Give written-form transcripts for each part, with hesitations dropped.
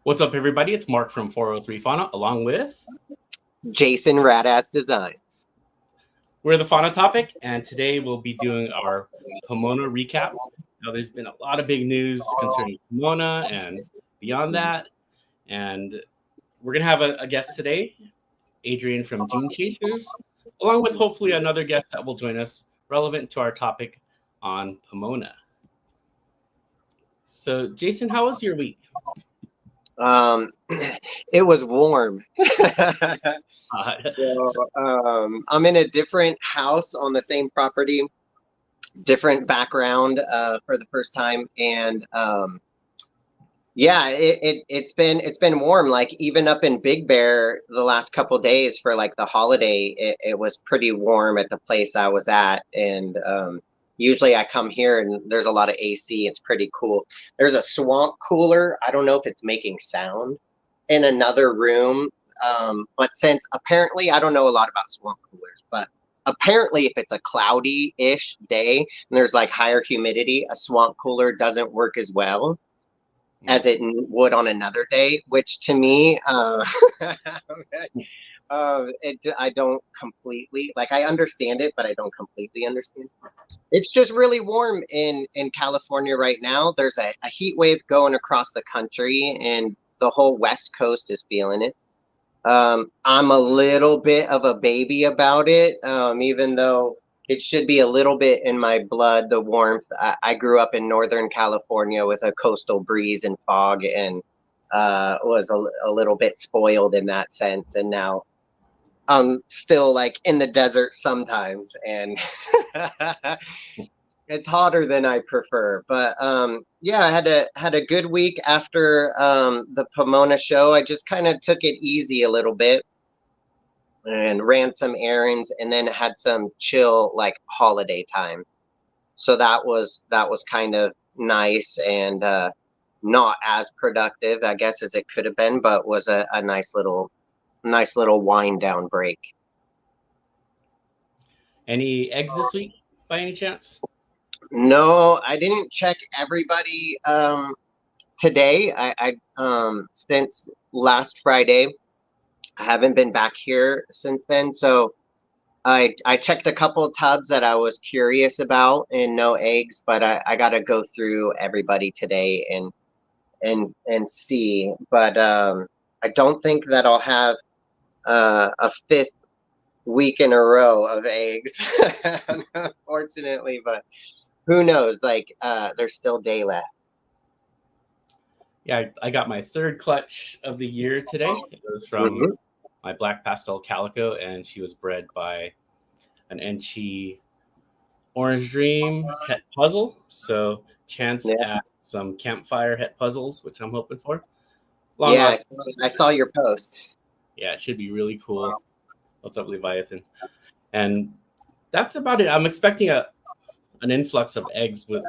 What's up, everybody? It's Mark from 403 Fauna, along with Jason Radass Designs. we're the Fauna Topic, and today we'll be doing our Pomona recap. Now, there's been a lot of big news concerning Pomona and beyond that, and we're gonna have a guest today, Adrian from Gene Chasers, along with hopefully another guest that will join us relevant to our topic on Pomona. So, Jason, how was your week? It was warm. I'm in a different house on the same property, different background for the first time, and it's been warm. Like even up in Big Bear the last couple days for like the holiday, it was pretty warm at the place I was at, and usually I come here and there's a lot of AC. It's pretty cool. There's a swamp cooler. I don't know if it's making sound in another room. But since apparently I don't know a lot about swamp coolers, but apparently if it's a cloudy-ish day and there's like higher humidity, a swamp cooler doesn't work as well as it would on another day, which to me, I don't completely like. I understand it, but I don't completely understand. It's just really warm in California right now. There's a heat wave going across the country, and the whole West Coast is feeling it. I'm a little bit of a baby about it, even though it should be a little bit in my blood, the warmth. I grew up in Northern California with a coastal breeze and fog, and was a little bit spoiled in that sense. And now I'm still like in the desert sometimes, and it's hotter than I prefer. But yeah, I had a good week after the Pomona show. I just kind of took it easy a little bit and ran some errands, and then had some chill like holiday time. So that was kind of nice, and not as productive, I guess, as it could have been, but was a nice little wind down break. Any eggs this week by any chance? No, I didn't check everybody today. I since last Friday, I haven't been back here since then. So I checked a couple of tubs that I was curious about, and no eggs, but I got to go through everybody today and see. But I don't think that I'll have a fifth week in a row of eggs, unfortunately. But who knows? Like there's still day left. Yeah, I got my third clutch of the year today. It was from my black pastel calico, and she was bred by an Enchi Orange Dream het puzzle. So chance at some campfire het puzzles, which I'm hoping for. I saw your post. Yeah, it should be really cool. What's up, Leviathan? And that's about it. I'm expecting an influx of eggs with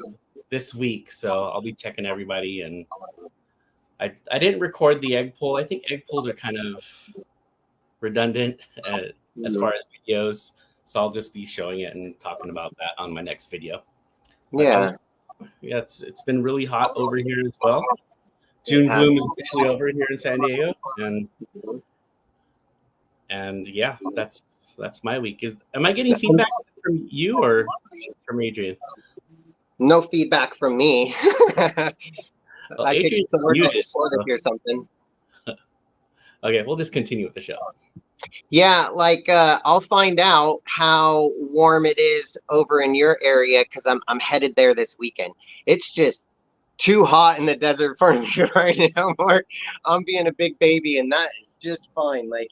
this week, so I'll be checking everybody. And I didn't record the egg poll. I think egg polls are kind of redundant as far as videos, so I'll just be showing it and talking about that on my next video. Yeah, it's been really hot over here as well. June bloom is officially over here in San Diego, and yeah, that's my week. Am I getting feedback from you or from Adrian? No feedback from me. Well, I could sort of hear something. Okay, we'll just continue with the show. Yeah, like I'll find out how warm it is over in your area, because I'm headed there this weekend. It's just too hot in the desert for me right now, Mark. I'm being a big baby, and that is just fine. Like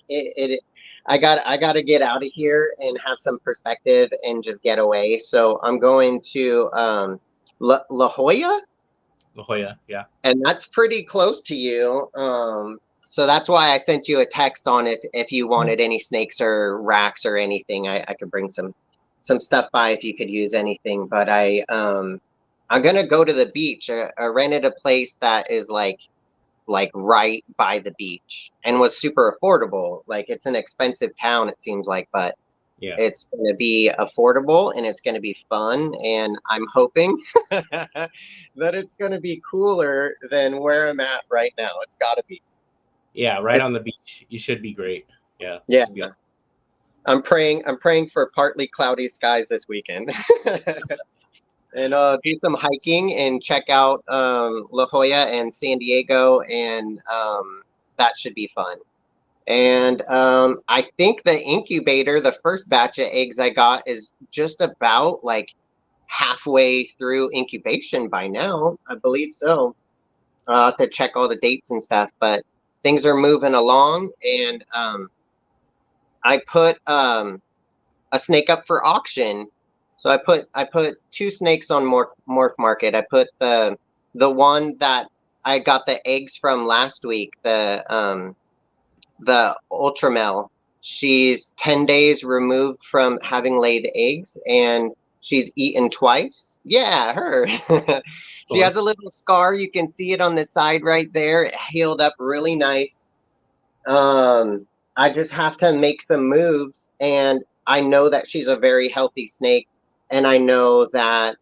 I got to get out of here and have some perspective and just get away. So I'm going to La Jolla. La Jolla, yeah. And that's pretty close to you. So that's why I sent you a text on if you wanted any snakes or racks or anything. I could bring some stuff by if you could use anything. But I'm gonna go to the beach. I rented a place that is like right by the beach and was super affordable. Like it's an expensive town, it seems like, but Yeah. It's going to be affordable and it's going to be fun. And I'm hoping that it's going to be cooler than where I'm at right now. It's got to be. Yeah, right on the beach. You should be great. Yeah, Yeah. should be. I'm praying for partly cloudy skies this weekend. And do some hiking and check out La Jolla and San Diego, and that should be fun. And I think the incubator, the first batch of eggs I got, is just about like halfway through incubation by now. I believe so. To check all the dates and stuff, but things are moving along, and I put a snake up for auction. So I put two snakes on Morph Market. I put the one that I got the eggs from last week, the Ultramel. She's 10 days removed from having laid eggs, and she's eaten twice. Yeah, her. She Cool. has a little scar. You can see it on the side right there. It healed up really nice. I just have to make some moves, and I know that she's a very healthy snake, and I know that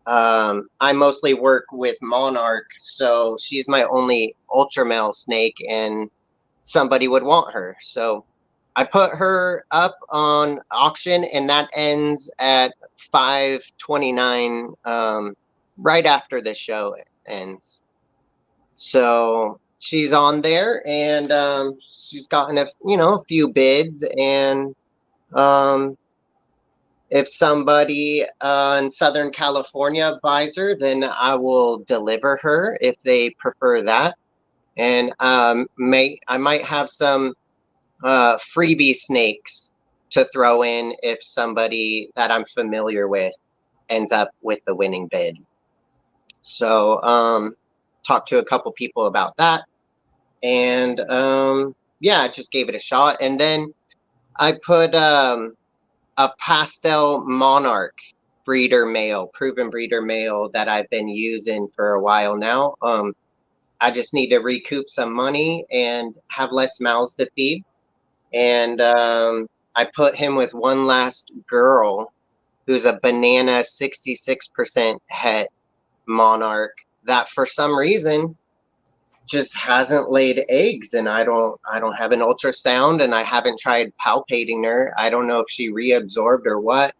I mostly work with Monarch, so she's my only ultramale snake, and somebody would want her. So I put her up on auction, and that ends at 5:29, right after the show ends. So she's on there, and she's gotten a few bids, and um, if somebody in Southern California buys her, then I will deliver her if they prefer that. And I might have some freebie snakes to throw in if somebody that I'm familiar with ends up with the winning bid. So talk to a couple people about that, and yeah, I just gave it a shot. And then I put a pastel monarch breeder male, proven breeder male that I've been using for a while now. I just need to recoup some money and have less mouths to feed. And I put him with one last girl who's a banana 66% het monarch that for some reason just hasn't laid eggs, and I don't have an ultrasound, and I haven't tried palpating her. I don't know if she reabsorbed or what.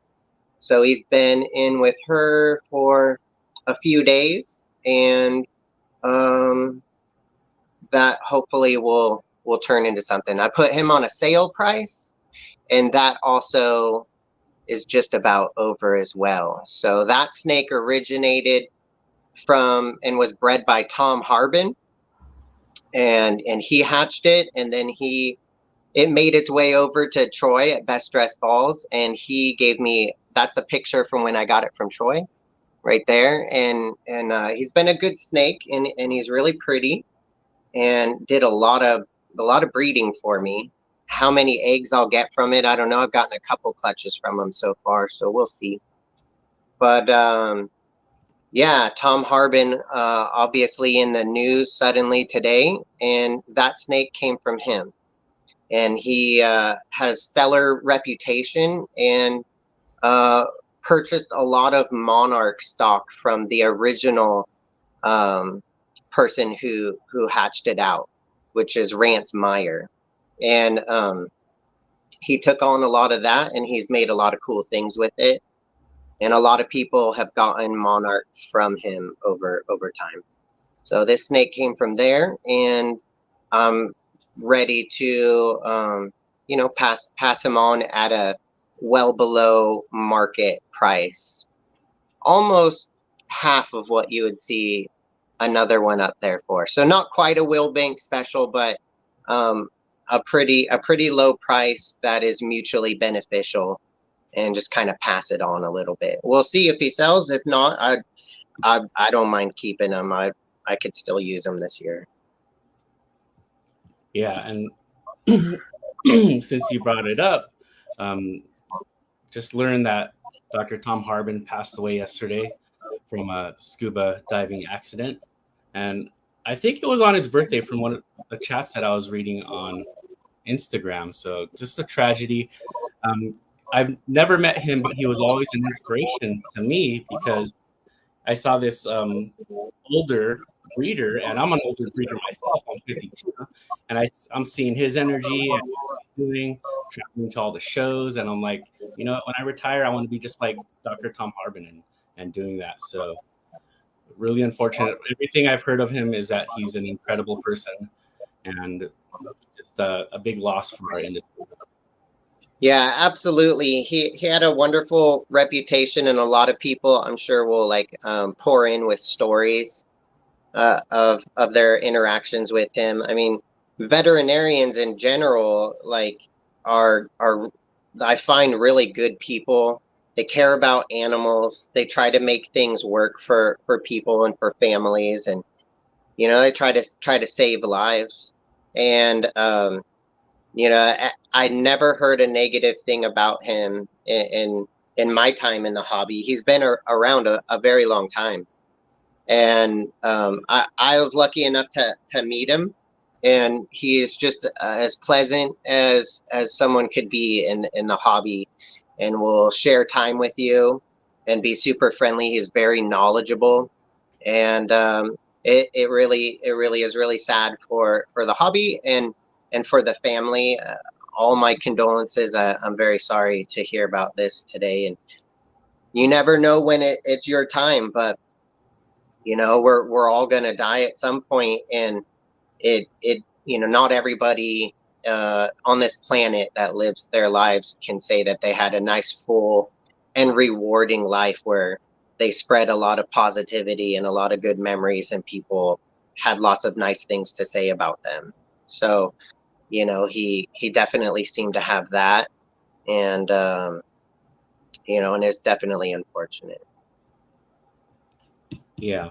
So he's been in with her for a few days, and um that hopefully will turn into something. I put him on a sale price, and that also is just about over as well. So that snake originated from and was bred by Tom Harbin, and he hatched it, and then it made its way over to Troy at Best Dressed Balls, and he gave me, that's a picture from when I got it from Troy right there. And he's been a good snake, and he's really pretty, and did a lot of breeding for me. How many eggs I'll get from it, I don't know. I've gotten a couple clutches from him so far, so we'll see. But yeah, Tom Harbin, obviously in the news suddenly today, and that snake came from him. And he has stellar reputation, and uh, purchased a lot of monarch stock from the original um, person who hatched it out, which is Rance Meyer. And he took on a lot of that, and he's made a lot of cool things with it. And a lot of people have gotten monarch from him over time. So this snake came from there, and I'm ready to pass him on at a well below market price, almost half of what you would see another one up there for. So not quite a Willbank special, but um, a pretty low price that is mutually beneficial, and just kind of pass it on a little bit. We'll see if he sells. If not, I don't mind keeping him. I could still use him this year. Yeah, and since you brought it up, um, just learned that Dr. Tom Harbin passed away yesterday from a scuba diving accident, and I think it was on his birthday from one of the chats that I was reading on Instagram. So just a tragedy. Um, I've never met him, but he was always an inspiration to me because I saw this older breeder, and I'm an older breeder myself. I'm 52, and I'm seeing his energy and what he's doing, traveling to all the shows, and I'm like, when I retire, I want to be just like Dr. Tom Harbin and doing that. So really unfortunate. Everything I've heard of him is that he's an incredible person, and just a big loss for our industry. Yeah, absolutely. He had a wonderful reputation, and a lot of people, I'm sure, will pour in with stories of their interactions with him. I mean, veterinarians in general are I find really good people. They care about animals. They try to make things work for people and for families, and they try to save lives. And I never heard a negative thing about him in my time in the hobby. He's been around a very long time. And I was lucky enough to meet him, and he is just as pleasant as someone could be in the hobby, and will share time with you and be super friendly. He's very knowledgeable, and it really is really sad for the hobby and for the family. All my condolences. I'm very sorry to hear about this today, and you never know when it's your time, but we're all gonna die at some point, and not everybody on this planet that lives their lives can say that they had a nice, full, and rewarding life where they spread a lot of positivity and a lot of good memories, and people had lots of nice things to say about them. So, he definitely seemed to have that, and and it's definitely unfortunate. Yeah.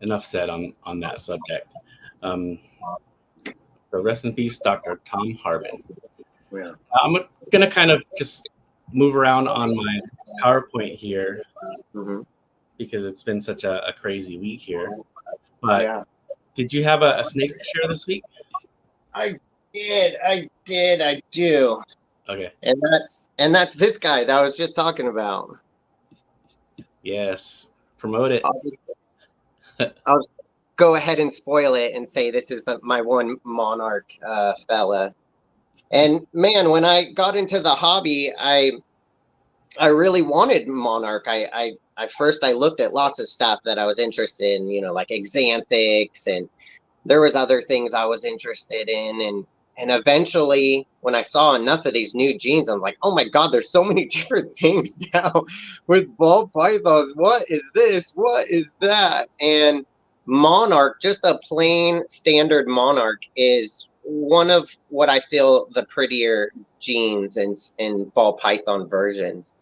Enough said on that subject. So rest in peace, Dr. Tom Harbin. Yeah. I'm gonna kind of just move around on my PowerPoint here because it's been such a crazy week here. But Yeah. did you have a snake to share this week? I do. Okay. And that's this guy that I was just talking about. Yes. Promote it. I'll go ahead and spoil it and say this is my one monarch fella. And man, when I got into the hobby, I really wanted monarch. I first I looked at lots of stuff that I was interested in, like exanthics, and there was other things I was interested in, and eventually when I saw enough of these new genes, I'm like, oh my God, there's so many different things now with ball pythons. What is this? What is that? And monarch, just a plain standard monarch, is one of what I feel the prettier genes in ball python versions.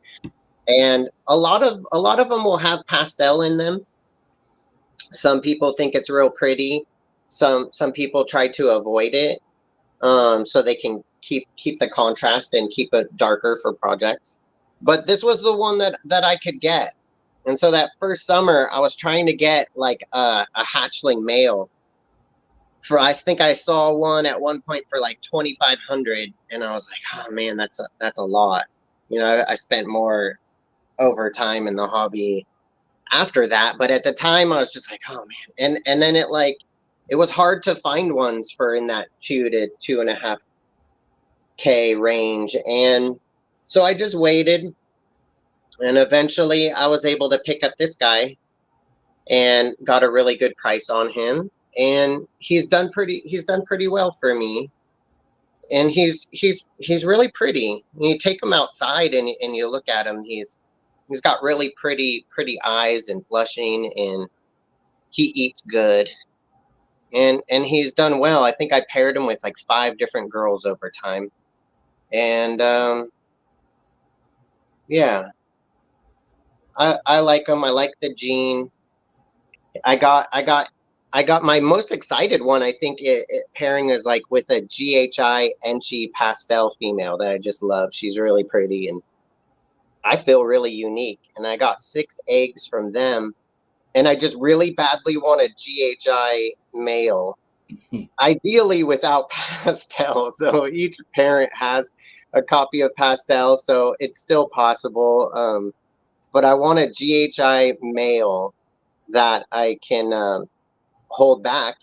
And a lot of them will have pastel in them. Some people think it's real pretty. Some people try to avoid it, so they can keep the contrast and keep it darker for projects. But this was the one that I could get, and so that first summer I was trying to get like a hatchling male. I think I saw one at one point for like 2,500, and I was like, oh man, that's a lot. I spent more over time in the hobby after that, but at the time I was just like, oh man. And then it was hard to find ones for in that 2 to 2.5K range. And so I just waited, and eventually I was able to pick up this guy and got a really good price on him. And he's done pretty well for me. And he's really pretty. You take him outside and you look at him, he's got really pretty eyes and blushing, and he eats good. And he's done well. I think I paired him with like 5 different girls over time. And yeah, I like him. I like the gene. I got my most excited one. I think pairing is like with a GHI Enchi pastel female that I just love. She's really pretty, and I feel really unique. And I got 6 eggs from them, and I just really badly want a GHI male, ideally without pastel. So each parent has a copy of Pastel, so it's still possible. But I want a GHI male that I can hold back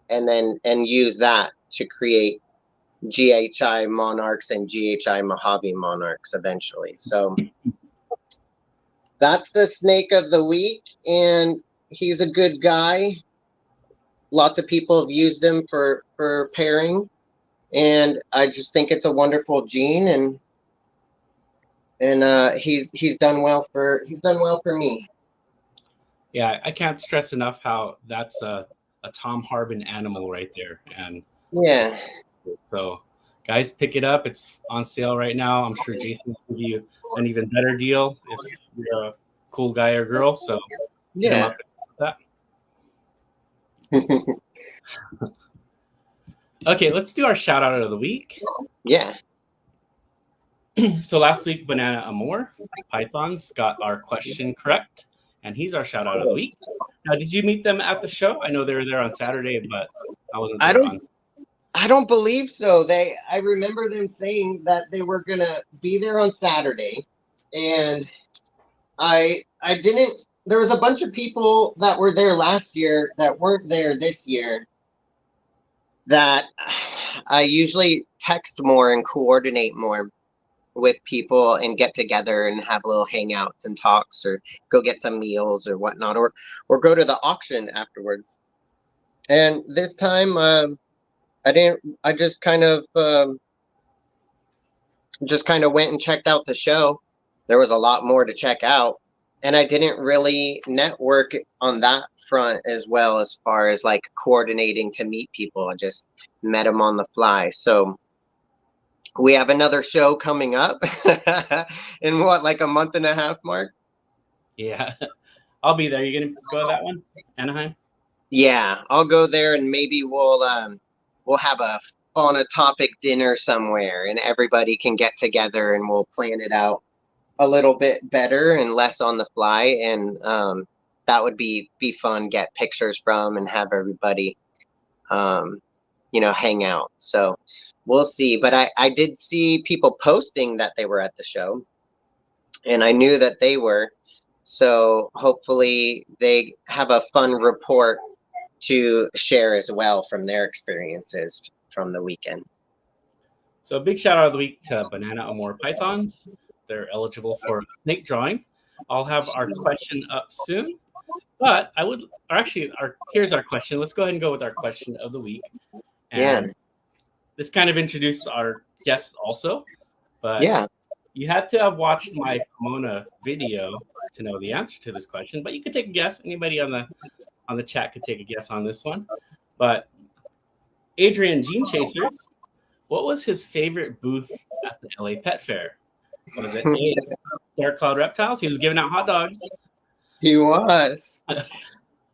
and use that to create GHI monarchs and GHI Mojave monarchs eventually. So that's the snake of the week, and he's a good guy. Lots of people have used him for pairing, and I just think it's a wonderful gene, and he's done well for me. Yeah, I can't stress enough how that's a Tom Harbin animal right there. And Yeah. so guys, pick it up. It's on sale right now. I'm sure Jason will give you an even better deal if you're a cool guy or girl. So hit him Yeah. up with that. Okay, let's do our shout out of the week. Yeah. So last week, Banana Amor Pythons got our question correct, and he's our shout out of the week. Now, did you meet them at the show? I know they were there on Saturday, but I wasn't there I don't believe so. I remember them saying that they were gonna be there on Saturday, and I didn't. There was a bunch of people that were there last year that weren't there this year. That I usually text more and coordinate more with people and get together and have little hangouts and talks, or go get some meals or whatnot, or go to the auction afterwards. And this time, I didn't. I just kind of went and checked out the show. There was a lot more to check out, and I didn't really network on that front as well, as far as like coordinating to meet people. I just met them on the fly. So we have another show coming up in what, like a month and a half, Mark? Yeah, I'll be there. You gonna go to that one, Anaheim? Yeah, I'll go there, and maybe we'll have a on a topic dinner somewhere, and everybody can get together, and we'll plan it out a little bit better and less on the fly. And that would be fun. Get pictures from and have everybody, hang out. So we'll see. But I did see people posting that they were at the show, and I knew that they were. So hopefully they have a fun report to share as well from their experiences from the weekend. So a big shout out of the week to Banana Amor Pythons. They're eligible for snake drawing. I'll have our question up soon, but here's our question. Let's go ahead and go with our question of the week. And this kind of introduced our guest also, but you had to have watched my Pomona video to know the answer to this question, but you could take a guess. Anybody on the chat could take a guess on this one. But Adrian Gene Chasers, what was his favorite booth at the LA Pet Fair? Was it A, Dark Cloud Reptiles? He was giving out hot dogs. He was.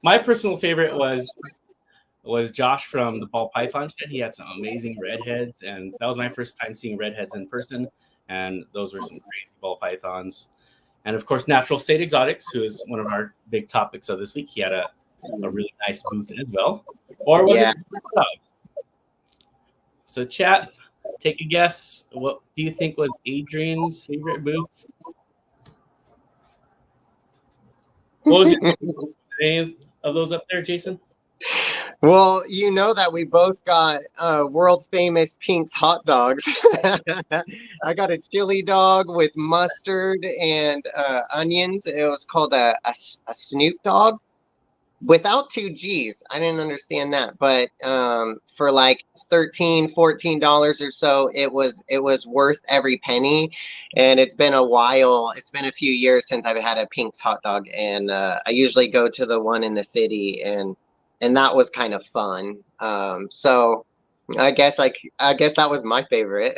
My personal favorite was Josh from the Ball Python Shed. He had some amazing redheads, and that was my first time seeing redheads in person. And those were some crazy ball pythons. And of course, Natural State Exotics, who is one of our big topics of this week. He had a really nice booth as well. Or was it? So chat, take a guess. What do you think was Adrian's favorite booth? What was any of those up there, Jason? Well, you know that we both got world famous Pink's hot dogs. I got a chili dog with mustard and onions. It was called a Snoop dog without 2 G's. I didn't understand that, but for like $13-14 or so, it was worth every penny. And it's been a while. It's been a few years since I've had a Pink's hot dog, and I usually go to the one in the city, and that was kind of fun. So I guess that was my favorite.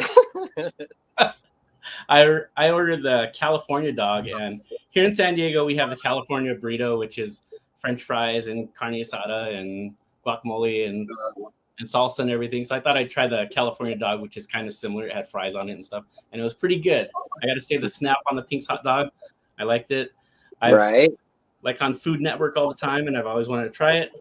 I ordered the California dog, and here in San Diego we have the California burrito, which is French fries and carne asada and guacamole and salsa and everything. So I thought I'd try the California dog, which is kind of similar. It had fries on it and stuff, and it was pretty good. I got to say, the snap on the Pink's hot dog, I liked it. I've like on Food Network all the time, and I've always wanted to try it.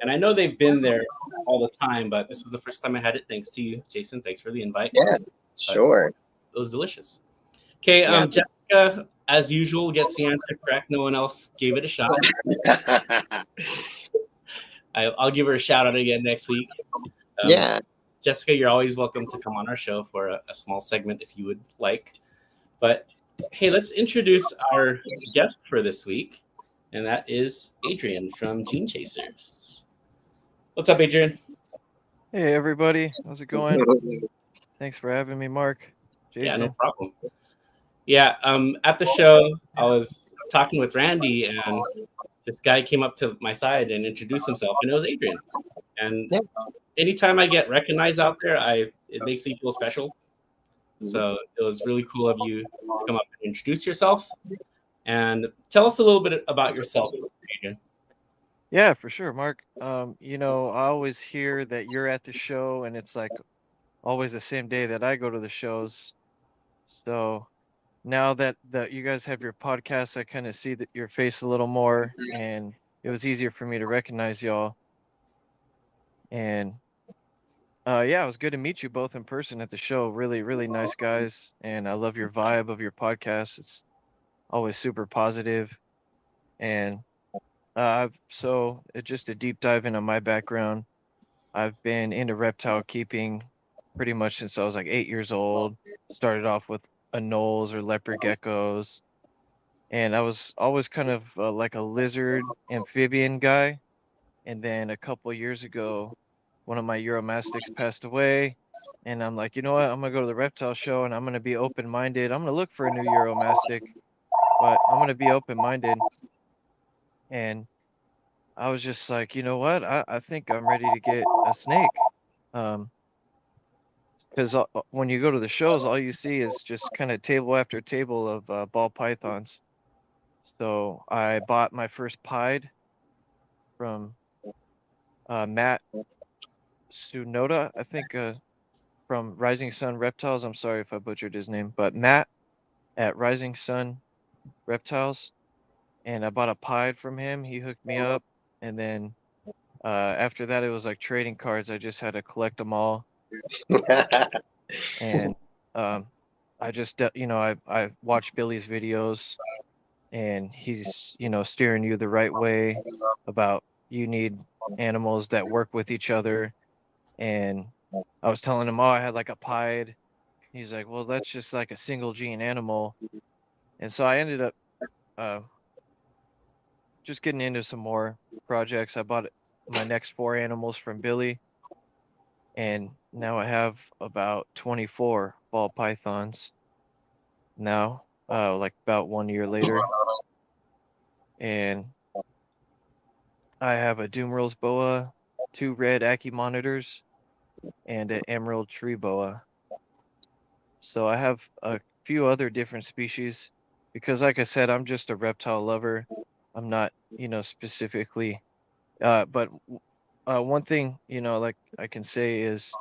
And I know they've been there all the time, but this was the first time I had it. Thanks to you, Jason. Thanks for the invite. Yeah, sure. it was delicious. Okay, Yeah. Jessica, as usual, gets the answer correct. No one else gave it a shot. I'll give her a shout out again next week. Yeah. Jessica, you're always welcome to come on our show for a small segment if you would like. But hey, let's introduce our guest for this week, and that is Adrian from Gene Chasers. What's up, Adrian? Hey everybody, how's it going? Thanks for having me, Mark. Yeah, no Jason. problem. Yeah, at the show, I was talking with Randy, and this guy came up to my side and introduced himself, and it was Adrian. And Yeah. anytime I get recognized out there, it makes me feel special. So it was really cool of you to come up and introduce yourself and tell us a little bit about yourself, Adrian. Yeah, for sure, Mark. I always hear that you're at the show and it's like always the same day that I go to the shows. So now that you guys have your podcast, I kind of see that your face a little more and it was easier for me to recognize y'all. And yeah, it was good to meet you both in person at the show. Really, really nice guys. And I love your vibe of your podcast. It's always super positive. And just a deep dive into my background. I've been into reptile keeping pretty much since I was like 8 years old. Started off with anoles or leopard geckos, and I was always kind of like a lizard amphibian guy. And then a couple years ago, one of my Euromastics passed away, and I'm like, you know what? I'm gonna go to the reptile show, and I'm gonna be open-minded. I'm gonna look for a new Euromastic, but I'm gonna be open-minded. And I was just like, you know what? I think I'm ready to get a snake. Um, because when you go to the shows, all you see is just kind of table after table of ball pythons. So I bought my first pied from Matt Sunoda, I think, from Rising Sun Reptiles. I'm sorry if I butchered his name, but Matt at Rising Sun Reptiles. And I bought a pied from him. He hooked me up. And then after that, it was like trading cards. I just had to collect them all. And I just I watch Billy's videos, and he's steering you the right way about you need animals that work with each other. And I was telling him, oh, I had like a pied. He's like, well, that's just like a single gene animal. And so I ended up uh, just getting into some more projects. I bought my next 4 animals from Billy, and now I have about 24 ball pythons now, like about 1 year later. And I have a Doomrose boa, 2 red Aki monitors, and an emerald tree boa. So I have a few other different species because, like I said, I'm just a reptile lover. I'm not, specifically. But one thing, like I can say is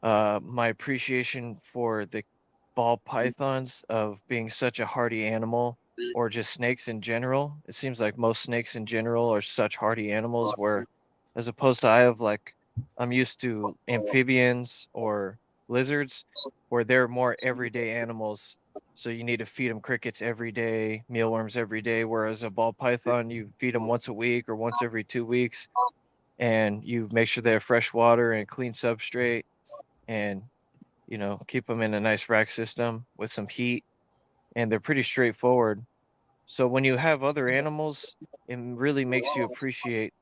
my appreciation for the ball pythons of being such a hardy animal, or just snakes in general. It seems like most snakes in general are such hardy animals where, as opposed to I'm used to amphibians or lizards where they're more everyday animals. So you need to feed them crickets every day, mealworms every day, whereas a ball python, you feed them once a week or once every 2 weeks, and you make sure they have fresh water and clean substrate, and keep them in a nice rack system with some heat, and they're pretty straightforward. So when you have other animals, it really makes you appreciate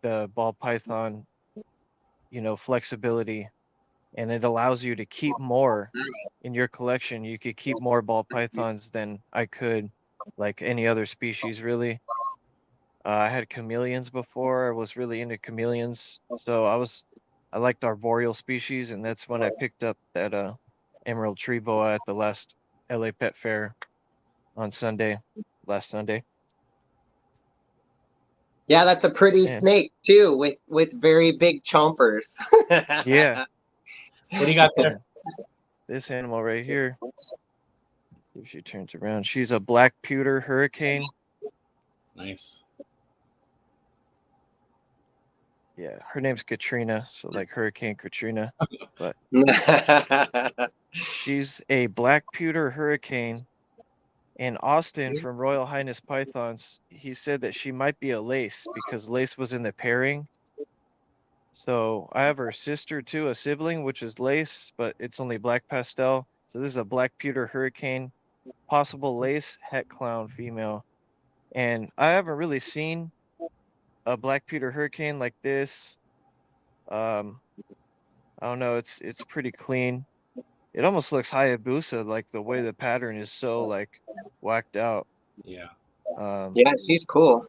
the ball python, flexibility, and it allows you to keep more in your collection. You could keep more ball pythons than I could, like any other species, really. I had chameleons before. I was really into chameleons, so I liked arboreal species, and that's when I picked up that emerald tree boa at the last LA Pet Fair on last Sunday. Yeah, that's a pretty And snake too, with very big chompers. yeah, What do you got there? this animal right here, if she turns around, she's a black pewter hurricane. Nice. Yeah, her name's Katrina, so like Hurricane Katrina. But she's a black pewter hurricane. And Austin from Royal Highness Pythons, he said that she might be a lace because lace was in the pairing. So I have her sister too, a sibling, which is lace, but it's only black pastel. So this is a black pewter hurricane, possible lace het clown female. And I haven't really seen a black pewter hurricane like this. Um, I don't know, it's pretty clean. It almost looks Hayabusa, like the way the pattern is so like whacked out. Yeah. Yeah, she's cool.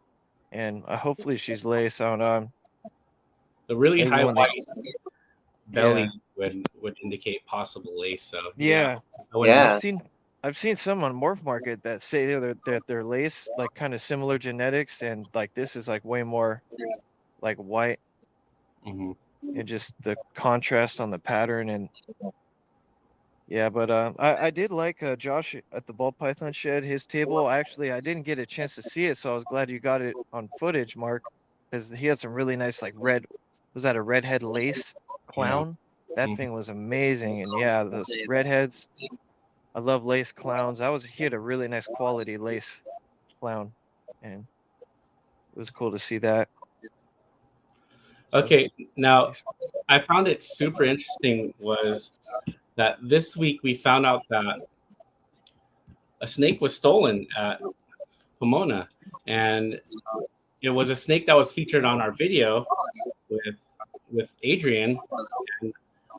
And hopefully she's lace. I don't know. The really Maybe high when they, white belly yeah, would indicate possible lace. So yeah, yeah. I wouldn't Yeah. I've seen some on Morph Market that say they're lace, like kind of similar genetics, and like this is like way more like white, hmm and just the contrast on the pattern. And yeah, but I did like Josh at the ball python shed, his table. I didn't get a chance to see it, so I was glad you got it on footage, Mark, because he had some really nice like red, was that a redhead lace Yeah. clown? That Mhm. thing was amazing. And yeah, those redheads, I love lace clowns. He had a really nice quality lace clown, and it was cool to see that. So Okay. Now, thanks. I found it super interesting was that this week we found out that a snake was stolen at Pomona, and it was a snake that was featured on our video with Adrian. And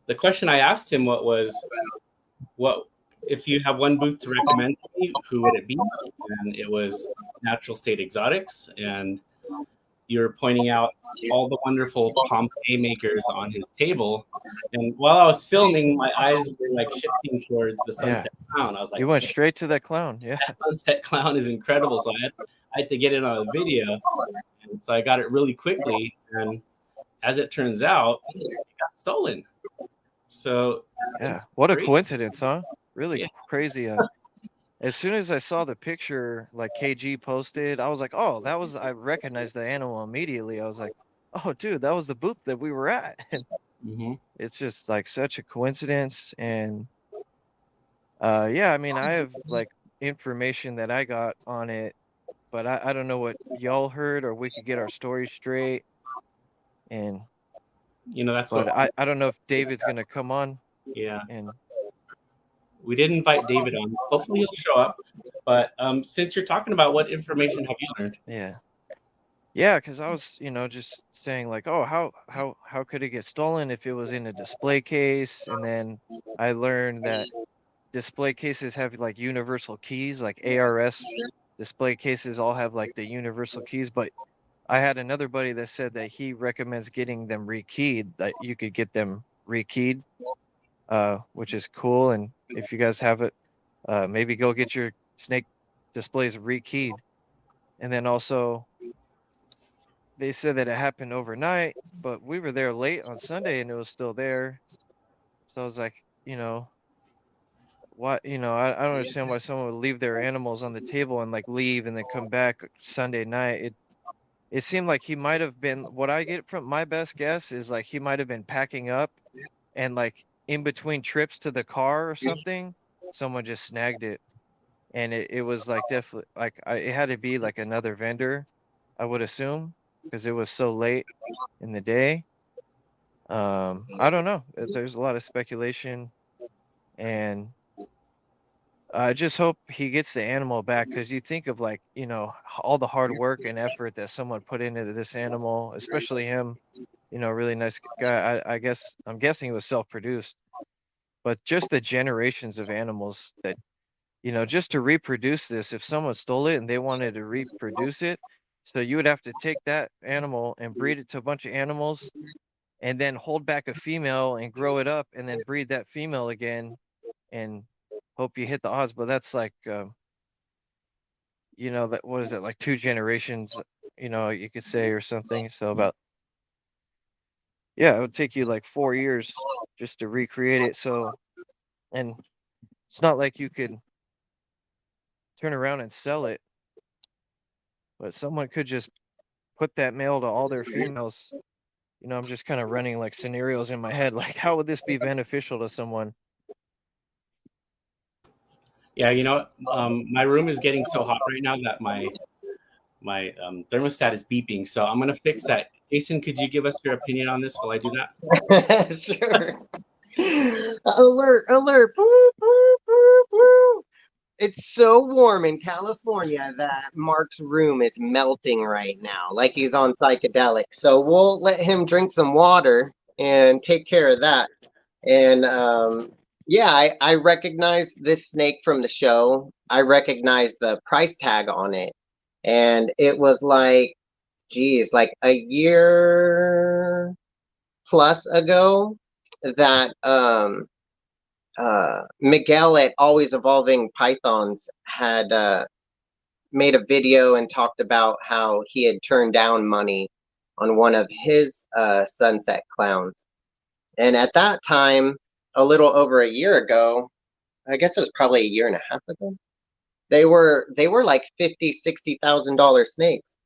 the question I asked him what if you have one booth to recommend to me, who would it be? And it was Natural State Exotics, and you're pointing out all the wonderful Pompeii makers on his table. And while I was filming, my eyes were like shifting towards the Yeah, Sunset Clown. I was like, you went straight to that clown. Yeah, that Sunset Clown is incredible. So I had to get it on a video. And so I got it really quickly. And as it turns out, it got stolen. So yeah. just What a great. coincidence, huh? Really Yeah. crazy. As soon as I saw the picture, like KG posted, I was like, oh, I recognized the animal immediately. I was like, oh, dude, that was the booth that we were at. And Mm-hmm. it's just like such a coincidence. And yeah, I mean, I have like information that I got on it, but I don't know what y'all heard, or we could get our story straight. And, That's what but I don't know if it's David's got. gonna come on Yeah. and We did invite David on. Hopefully he'll show up. But since you're talking about what information have you learned? yeah. Yeah, because I was, just saying like, oh, how could it get stolen if it was in a display case? And then I learned that display cases have like universal keys, like ARS display cases all have like the universal keys. But I had another buddy that said that he recommends getting them rekeyed, that you could get them rekeyed, which is cool. And if you guys have it, maybe go get your snake displays rekeyed. And then also they said that it happened overnight, but we were there late on Sunday and it was still there. So I was like, what, I don't understand why someone would leave their animals on the table and like leave and then come back Sunday night. It seemed like he might have been, what I get from my best guess is like he might have been packing up, and like in between trips to the car or something, someone just snagged it. And it was like definitely like it had to be like another vendor, I would assume, because it was so late in the day. I don't know. There's a lot of speculation, and I just hope he gets the animal back, because you think of like, all the hard work and effort that someone put into this animal, especially him, really nice guy. I'm guessing he was self-produced, but just the generations of animals that, just to reproduce this, if someone stole it and they wanted to reproduce it, so you would have to take that animal and breed it to a bunch of animals and then hold back a female and grow it up and then breed that female again and hope you hit the odds. But that's like, that what is it, like two generations, you could say, or something. So about, yeah, it would take you like 4 years just to recreate it. So, and it's not like you could turn around and sell it, but someone could just put that male to all their females I'm just kind of running like scenarios in my head, like how would this be beneficial to someone? Yeah, my room is getting so hot right now that my thermostat is beeping. So I'm gonna fix that. Jason, could you give us your opinion on this while I do that? Sure. Alert, alert. Boo, boo, boo, boo. It's so warm in California that Mark's room is melting right now, like he's on psychedelics. So we'll let him drink some water and take care of that. And yeah, I recognize this snake from the show. I recognize the price tag on it. And it was like, geez, like a year plus ago that Miguel at Always Evolving Pythons had made a video and talked about how he had turned down money on one of his sunset clowns. And at that time, a little over a year ago, I guess it was probably a year and a half ago, they were like $50,000, $60,000 snakes.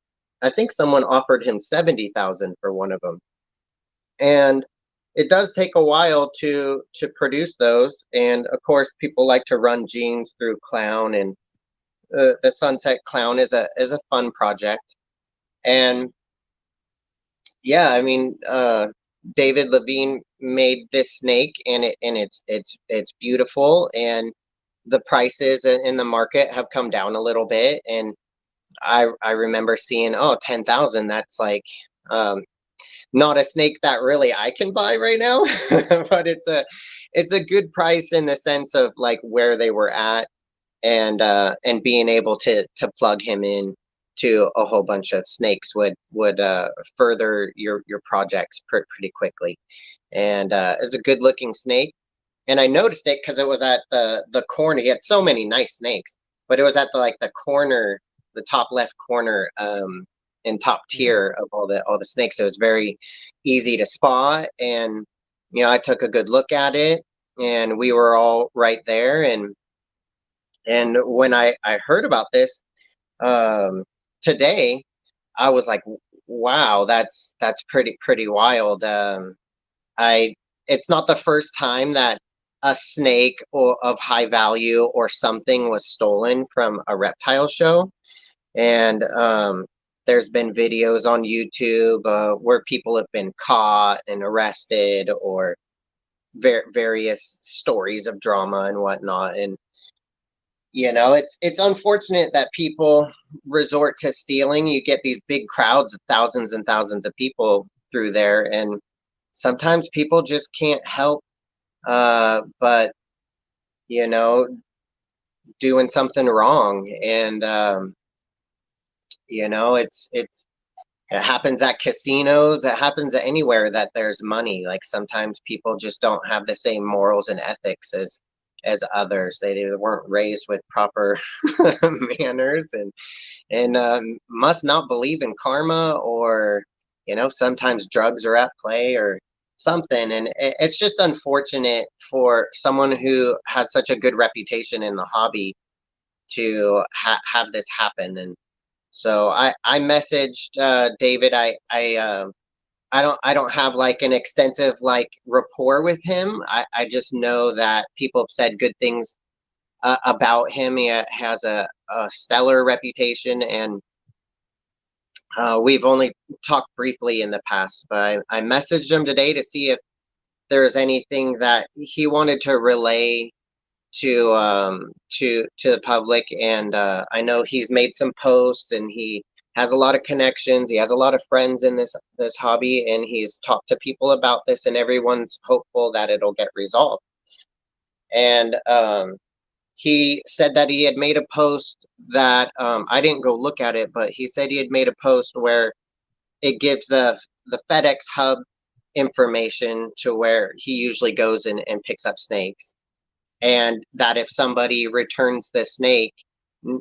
I think someone offered him 70,000 for one of them. And it does take a while to produce those. And of course, people like to run genes through clown, and the sunset clown is a fun project. And yeah, I mean, David Levine made this snake, and it's beautiful, and the prices in the market have come down a little bit. And I remember seeing, oh, 10,000. That's like not a snake that really I can buy right now, but it's a good price in the sense of like where they were at, and being able to plug him in to a whole bunch of snakes would further your projects pretty quickly. And it's a good looking snake. And I noticed it because it was at the corner. He had so many nice snakes, but it was at the corner, the top left corner, in top tier of all the snakes. So it was very easy to spot. And I took a good look at it, and we were all right there. And when I heard about this um, today, I was like, wow, that's pretty wild. I It's not the first time that a snake of high value or something was stolen from a reptile show. And there's been videos on YouTube where people have been caught and arrested, or various stories of drama and whatnot. And it's unfortunate that people resort to stealing. You get these big crowds of thousands and thousands of people through there, and sometimes people just can't help but you know doing something wrong. And it happens at casinos, it happens at anywhere that there's money. Like sometimes people just don't have the same morals and ethics as others. They weren't raised with proper manners, and must not believe in karma, or sometimes drugs are at play or something. And it's just unfortunate for someone who has such a good reputation in the hobby to have this happen. And so I messaged David. I don't have like an extensive like rapport with him. I just know that people have said good things about him. He has a stellar reputation. And we've only talked briefly in the past, but I messaged him today to see if there's anything that he wanted to relay to the public. And I know he's made some posts, and he has a lot of connections. He has a lot of friends in this hobby, and he's talked to people about this, and everyone's hopeful that it'll get resolved. And he said that he had made a post that I didn't go look at it, but he said he had made a post where it gives the FedEx hub information to where he usually goes and picks up snakes. And that if somebody returns the snake,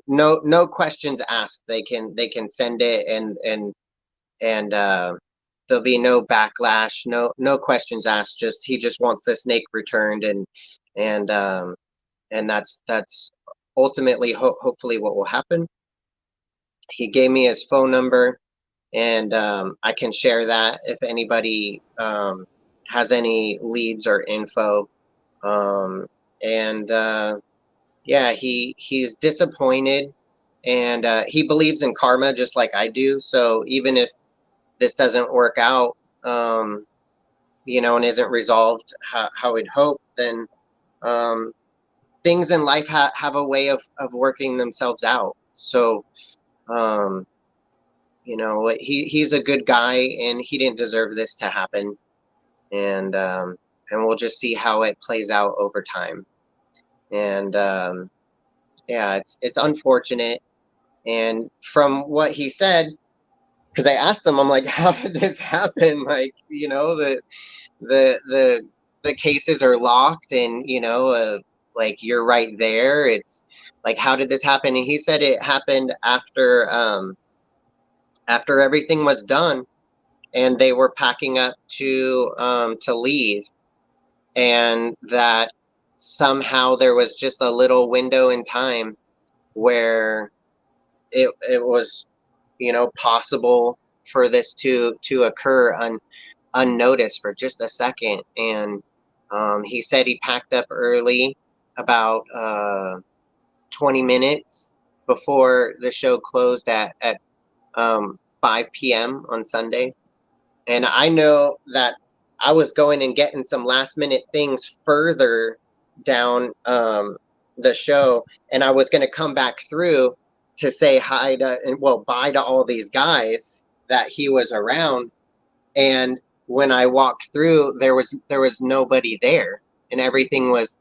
no questions asked, they can send it, and there'll be no backlash, no questions asked. Just he just wants the snake returned. And that's ultimately hopefully what will happen. He gave me his phone number. and I can share that if anybody has any leads or info. And yeah, he's disappointed, and he believes in karma just like I do. So even if this doesn't work out, and isn't resolved how we'd hope, then um, things in life have a way of working themselves out. So, um, he's a good guy, and he didn't deserve this to happen. And we'll just see how it plays out over time. And yeah, it's unfortunate. And from what he said, because I asked him, I'm like, how did this happen? Like, the the cases are locked, and like you're right there. It's like, how did this happen? And he said it happened after everything was done, and they were packing up to leave, and that somehow there was just a little window in time where it was possible for this to occur unnoticed for just a second. And he said he packed up early, about 20 minutes before the show closed at 5 p.m. on Sunday. And I know that I was going and getting some last minute things further down the show, and I was going to come back through to say hi to, and well, bye to all these guys that he was around. And when I walked through, there was nobody there, and everything was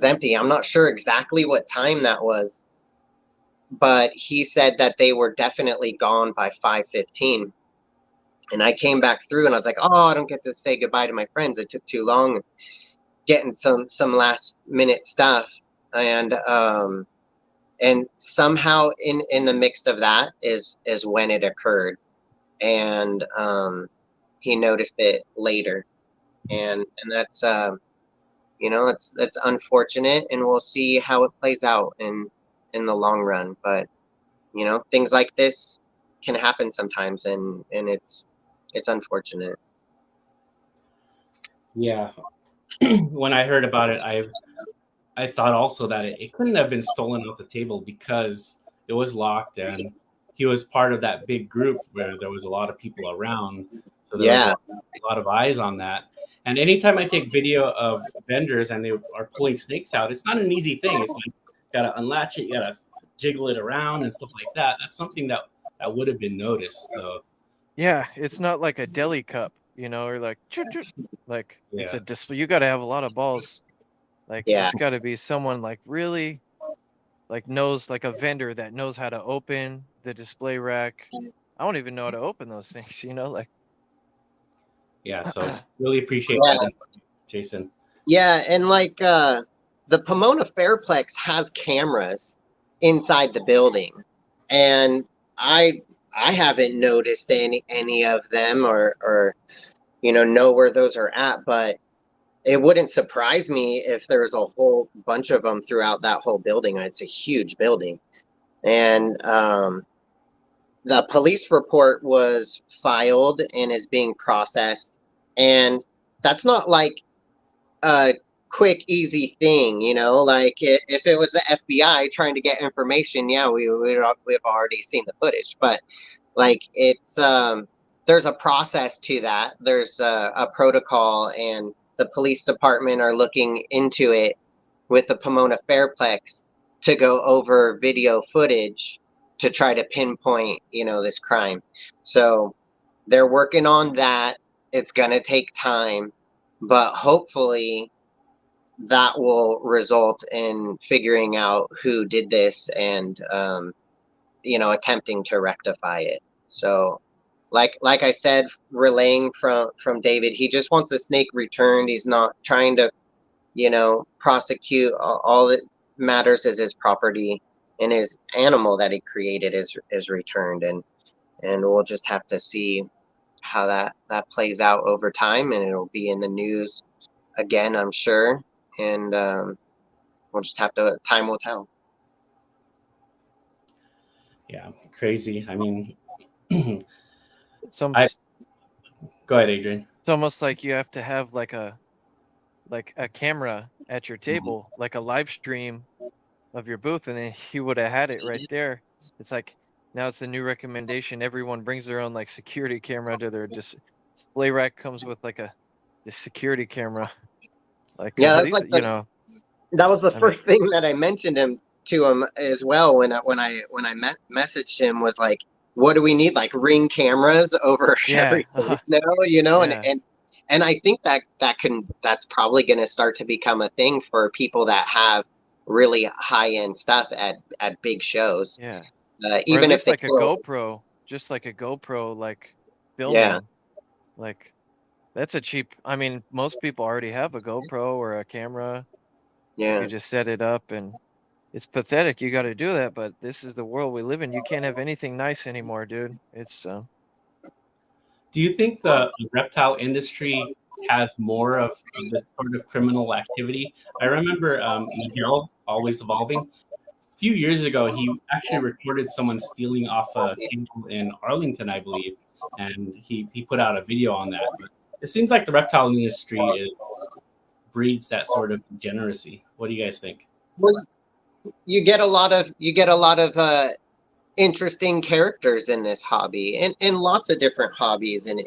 empty. I'm not sure exactly what time that was, but he said that they were definitely gone by 5:15. And I came back through, and I was like, oh, I don't get to say goodbye to my friends. It took too long getting some last minute stuff. And somehow in the mix of that is when it occurred. And he noticed it later. And that's unfortunate, and we'll see how it plays out in the long run. But things like this can happen sometimes, and it's unfortunate. Yeah. When I heard about it, I thought also that it couldn't have been stolen off the table because it was locked, and he was part of that big group where there was a lot of people around. So there was Yeah, a lot of eyes on that. And anytime I take video of vendors and they are pulling snakes out, it's not an easy thing. It's like, gotta unlatch it, you gotta jiggle it around and stuff like that. That's something that would have been noticed. So Yeah, it's not like a deli cup, or like choo choo. Like it's yeah. a display. You got to have a lot of balls. Like yeah, it's got to be someone like really like knows, like a vendor that knows how to open the display rack. I don't even know how to open those things, like Yeah. So really appreciate yeah, that, Jason. yeah. And like the Pomona Fairplex has cameras inside the building, and I I haven't noticed any of them, or know where those are at. But it wouldn't surprise me if there's a whole bunch of them throughout that whole building. It's a huge building. And the police report was filed and is being processed. And that's not like a quick, easy thing, like if it was the FBI trying to get information, yeah, we've already seen the footage. But like there's a process to that. There's a protocol, and the police department are looking into it with the Pomona Fairplex to go over video footage to try to pinpoint, this crime. So they're working on that. It's going to take time, but hopefully that will result in figuring out who did this, and attempting to rectify it. So like I said, relaying from David, he just wants the snake returned. He's not trying to prosecute. All that matters is his property, and his animal that he created is returned. And we'll just have to see how that plays out over time, and it'll be in the news again, I'm sure. And we'll just have to, time will tell. Yeah, crazy. I mean, Some Go ahead, Adrian. It's almost like you have to have like a camera at your table, like a live stream of your booth, and then he would have had it right there. It's like now it's the new recommendation. Everyone brings their own like security camera to their display rack. Comes with like the security camera. Like Yeah, what that's do like you know? that was the I mean, first thing that I mentioned to him as well when I messaged him was like, what do we need? Like ring cameras over yeah, every place now, you know? yeah, And I think that's probably going to start to become a thing for people that have really high end stuff at big shows. yeah. Or at Even if least they like a go, GoPro, just like a GoPro, like yeah, filming. Like that's a cheap. I mean, most people already have a GoPro or a camera. You yeah. could just set it up, and it's pathetic. You got to do that, but this is the world we live in. You can't have anything nice anymore, dude. It's Do you think the reptile industry has more of this sort of criminal activity? I remember Miguel, Always Evolving. A few years ago, he actually recorded someone stealing off a table in Arlington, I believe, and he put out a video on that. But it seems like the reptile industry breeds that sort of degeneracy. What do you guys think? Well, you get a lot of interesting characters in this hobby and in lots of different hobbies and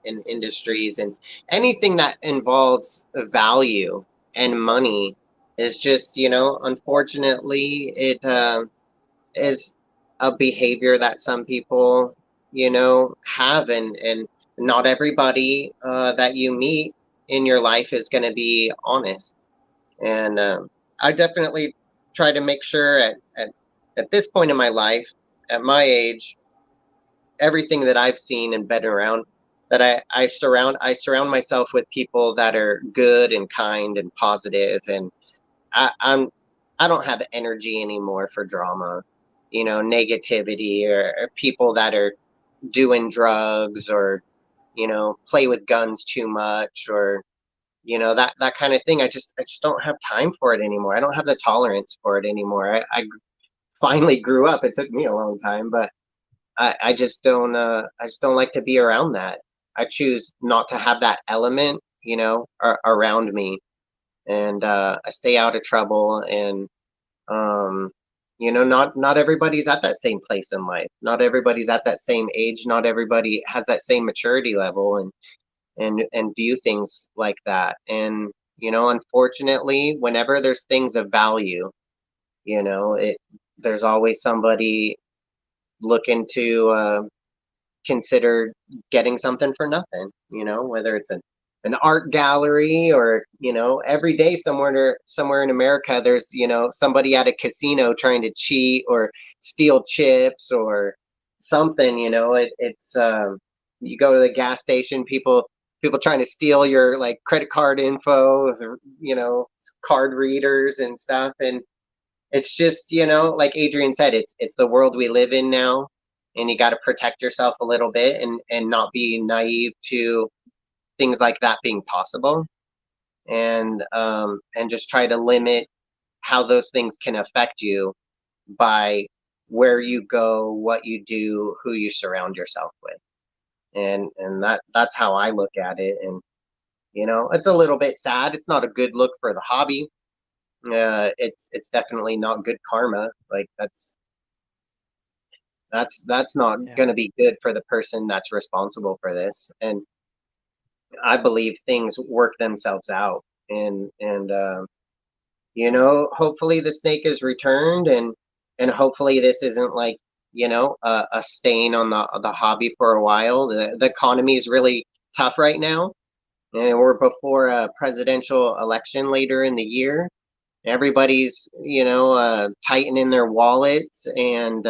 industries, and anything that involves value and money is just, unfortunately it is a behavior that some people, have, and not everybody that you meet in your life is going to be honest. And I definitely try to make sure at this point in my life, at my age, everything that I've seen and been around, that I surround myself with people that are good and kind and positive, and I, I'm I don't have energy anymore for drama, negativity, or people that are doing drugs, or play with guns too much, or that kind of thing. I just don't have time for it anymore. I don't have the tolerance for it anymore. I finally grew up. It took me a long time, but I just don't like to be around that. I choose not to have that element, around me, and I stay out of trouble. And not everybody's at that same place in life. Not everybody's at that same age. Not everybody has that same maturity level, and view things like that. And unfortunately, whenever there's things of value, it there's always somebody looking to consider getting something for nothing. Whether it's an art gallery, or every day somewhere in America there's somebody at a casino trying to cheat or steal chips or something. It's you go to the gas station, people trying to steal your like credit card info, card readers and stuff. And it's just, like Adrian said, it's the world we live in now, and you got to protect yourself a little bit, and not be naive to things like that being possible, and just try to limit how those things can affect you by where you go, what you do, who you surround yourself with. And that's how I look at it. And it's a little bit sad. It's not a good look for the hobby. It's definitely not good karma. Like that's not yeah, going to be good for the person that's responsible for this. And I believe things work themselves out. And hopefully the snake is returned, and hopefully this isn't like a stain on the hobby for a while. The economy is really tough right now, and we're before a presidential election later in the year. Everybody's tightening their wallets, and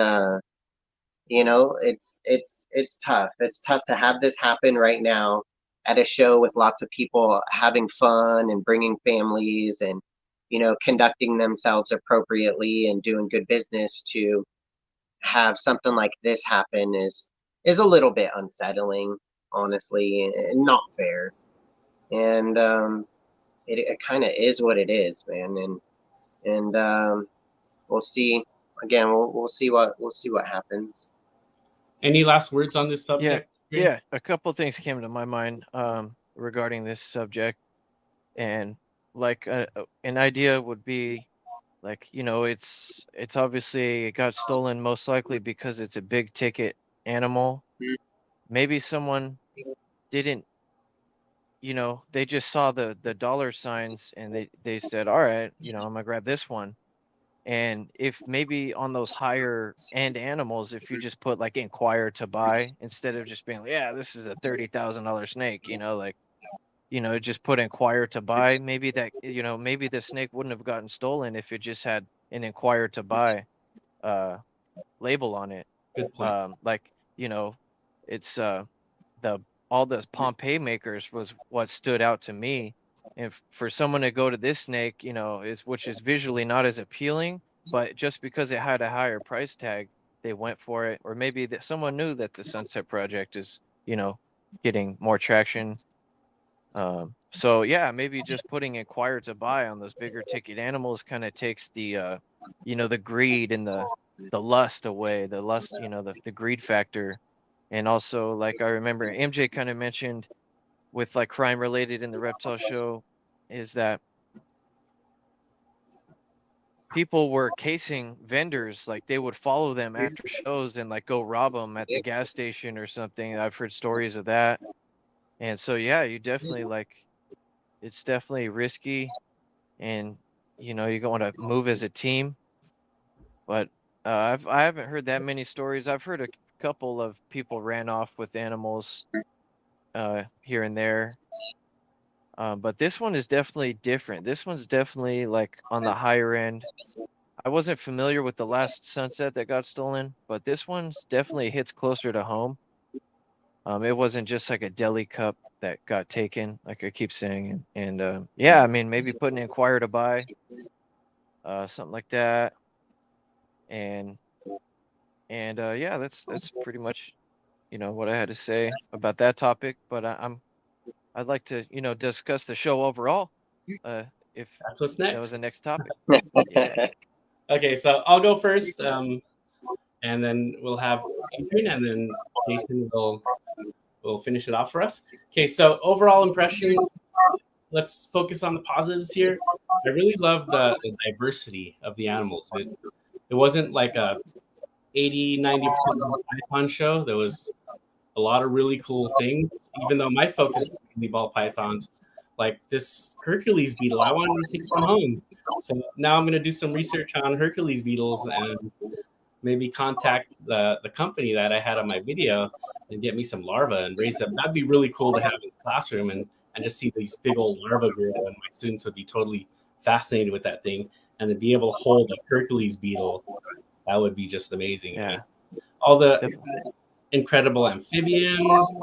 it's tough. It's tough to have this happen right now at a show with lots of people having fun and bringing families, and conducting themselves appropriately and doing good business. To have something like this happen is a little bit unsettling, honestly, and not fair. And it kind of is what it is, man. And we'll see. Again, we'll see what happens. Any last words on this yeah. subject? Yeah, a couple things came to my mind regarding this subject, and like an idea would be like, it's obviously it got stolen most likely because it's a big ticket animal. Maybe someone didn't, they just saw the dollar signs and they said, all right, I'm gonna grab this one. And if maybe on those higher end animals, if you just put like inquire to buy instead of just being like, yeah, this is a $30,000 snake, like, just put inquire to buy, maybe that, maybe the snake wouldn't have gotten stolen if it just had an inquire to buy uh label on it. Good point. Like, it's the all the Pompeii makers was what stood out to me. And for someone to go to this snake, is which is visually not as appealing, but just because it had a higher price tag, they went for it. Or maybe that someone knew that the Sunset Project is, getting more traction. So yeah, maybe just putting inquire to buy on those bigger ticket animals kind of takes the the greed and the lust away, the lust, the greed factor. And also, like, I remember MJ kind of mentioned with like crime related in the reptile show is that people were casing vendors, like they would follow them after shows and like go rob them at the gas station or something. I've heard stories of that. And so yeah, you definitely like it's definitely risky, and you want to move as a team. But I haven't heard that many stories. I've heard a couple of people ran off with animals here and there. But this one is definitely different. This one's definitely like on the higher end. I wasn't familiar with the last sunset that got stolen, but this one's definitely hits closer to home. It wasn't just like a deli cup that got taken, like I keep saying. And yeah, I mean, maybe put an inquire to buy, something like that. And yeah, that's pretty much what I had to say about that topic. But I'd like to discuss the show overall. If That's what's that was the next. next topic. Yeah. Okay, so I'll go first, and then we'll have Adrian, and then Jason will finish it off for us. Okay, so overall impressions. Let's focus on the positives here. I really love the diversity of the animals. It wasn't like a 80-90% python show. There was a lot of really cool things, even though my focus is mainly ball pythons. Like this Hercules beetle, I wanted to take one home. So now I'm going to do some research on Hercules beetles and maybe contact the company that I had on my video and get me some larvae and raise them. That'd be really cool to have in the classroom and just see these big old larvae grow. And my students would be totally fascinated with that thing. And to be able to hold a Hercules beetle, that would be just amazing. Yeah. I mean, all the Definitely. incredible amphibians,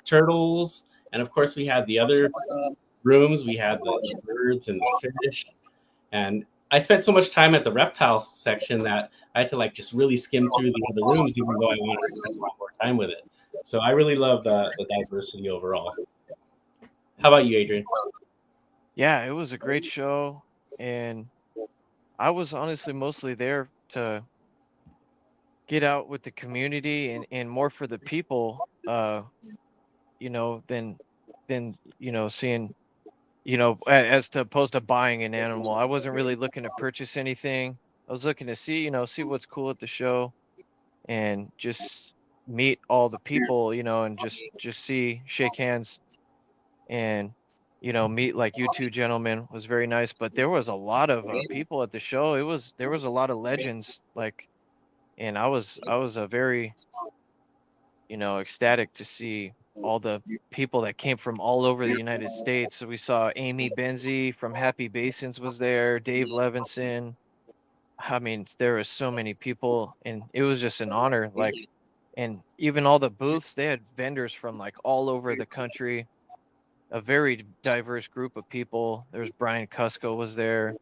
turtles, and of course we had the other rooms. We had the birds and the fish, and I spent so much time at the reptile section that I had to like just really skim through the other rooms, even though I wanted to spend a lot more time with it. So I really love the diversity overall. How about you, Adrian? Yeah, it was a great show, and I was honestly mostly there to get out with the community and more for the people, than seeing, as to opposed to buying an animal. I wasn't really looking to purchase anything. I was looking to see what's cool at the show and just meet all the people, and just shake hands and meet like you two gentlemen was very nice. But there was a lot of people at the show. There was a lot of legends, like, and I was a very ecstatic to see all the people that came from all over the United States. So we saw Amy Benzie from Happy Basins was there, Dave Levinson. I mean, there were so many people, and it was just an honor. Like, and even all the booths, they had vendors from like all over the country, a very diverse group of people. There's Brian Cusco was there.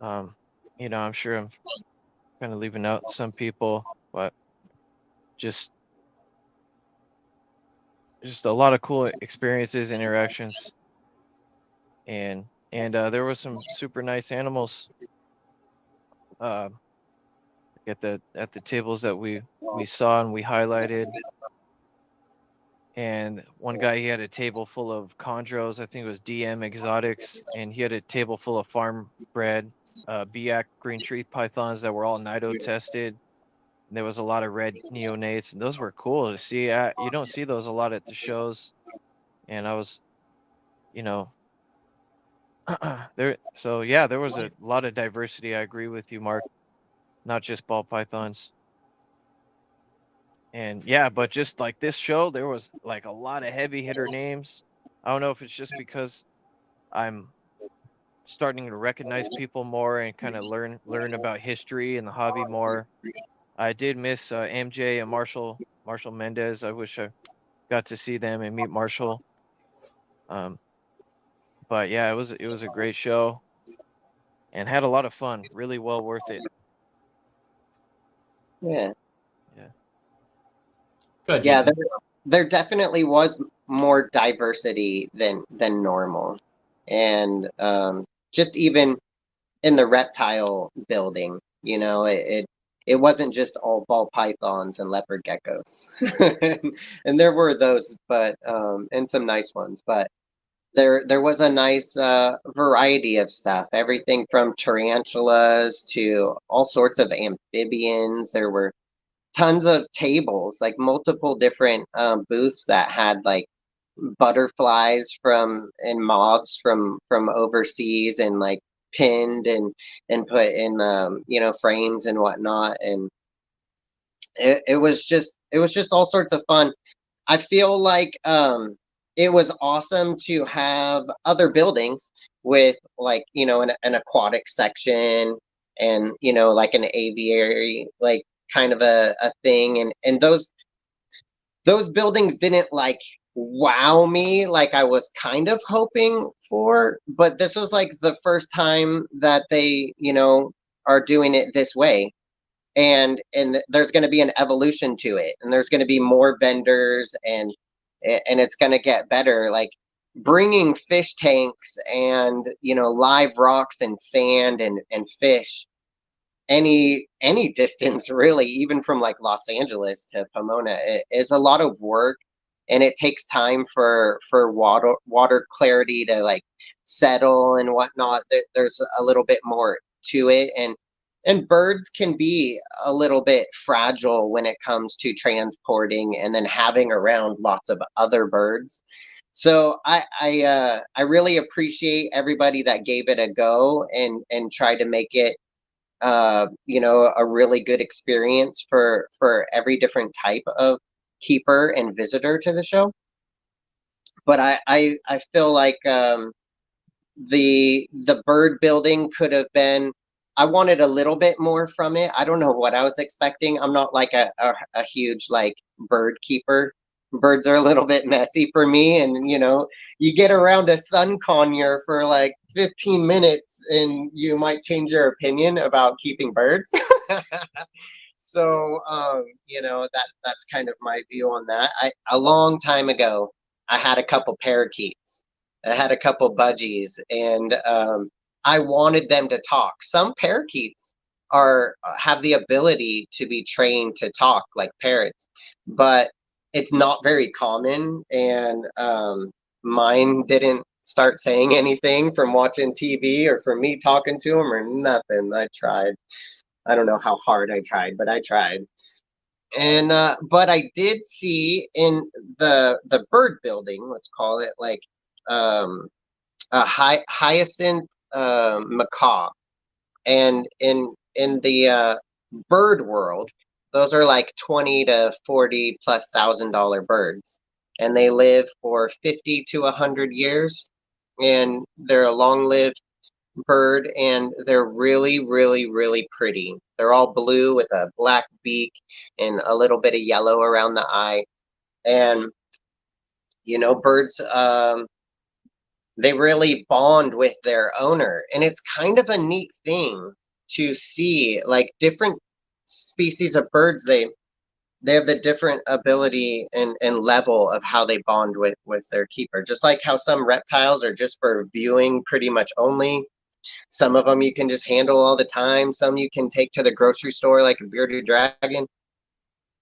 Um, I'm sure I'm kind of leaving out some people, but just just a lot of cool experiences, interactions, and there was some super nice animals uh, at the tables that we saw and we highlighted. and one guy, he had a table full of chondros. I think it was DM exotics, and he had a table full of farm bred Biak green tree pythons that were all nido tested. There was a lot of red neonates, and those were cool to see. You don't see those a lot at the shows, and I was, you know, there. So yeah, there was a lot of diversity. I agree with you, Mark. Not just ball pythons. And yeah, but just like this show, there was like a lot of heavy hitter names. I don't know if it's just because I'm starting to recognize people more and kind of learn about history and the hobby more. I did miss MJ and Marshall Mendez. I wish I got to see them and meet Marshall. Um, but yeah, it was a great show and had a lot of fun. Really well worth it. Yeah. Yeah. Good, Yeah, Jason. there definitely was more diversity than normal. And just even in the reptile building, it wasn't just all ball pythons and leopard geckos. And there were those, but and some nice ones, but there was a nice variety of stuff, everything from tarantulas to all sorts of amphibians. There were tons of tables, like multiple different booths that had like butterflies from and moths from overseas and like pinned and put in frames and whatnot. And it was just all sorts of fun. I feel like it was awesome to have other buildings with like an aquatic section and like an aviary, like kind of a thing. And those buildings didn't like wow me like I was kind of hoping for, but this was like the first time that they are doing it this way. And there's going to be an evolution to it, and there's going to be more vendors, and it's going to get better, like bringing fish tanks and live rocks and sand and fish any distance, really, even from like Los Angeles to Pomona. It is a lot of work, and it takes time for water clarity to like settle and whatnot. There's a little bit more to it, and birds can be a little bit fragile when it comes to transporting and then having around lots of other birds. So I really appreciate everybody that gave it a go and tried to make it a really good experience for every different type of keeper and visitor to the show. But I feel like the bird building could have been. I wanted a little bit more from it. I don't know what I was expecting. I'm not like a huge like bird keeper. Birds are a little bit messy for me, and you get around a sun conure for like 15 minutes and you might change your opinion about keeping birds. So that's kind of my view on that. A long time ago, I had a couple parakeets. I had a couple budgies, and I wanted them to talk. Some parakeets are have the ability to be trained to talk like parrots, but it's not very common. And mine didn't start saying anything from watching TV or from me talking to them or nothing. I tried. I don't know how hard I tried, but I tried. And but I did see in the bird building, let's call it, like um, a hyacinth macaw, and in the bird world, those are like 20 to 40 plus $1,000 birds, and they live for 50 to 100 years, and they're a long-lived bird, and they're really, really, really pretty. They're all blue with a black beak and a little bit of yellow around the eye. And birds, they really bond with their owner, and it's kind of a neat thing to see, like different species of birds. They have the different ability and level of how they bond with their keeper, just like how some reptiles are just for viewing pretty much only. Some of them you can just handle all the time. Some you can take to the grocery store like a bearded dragon.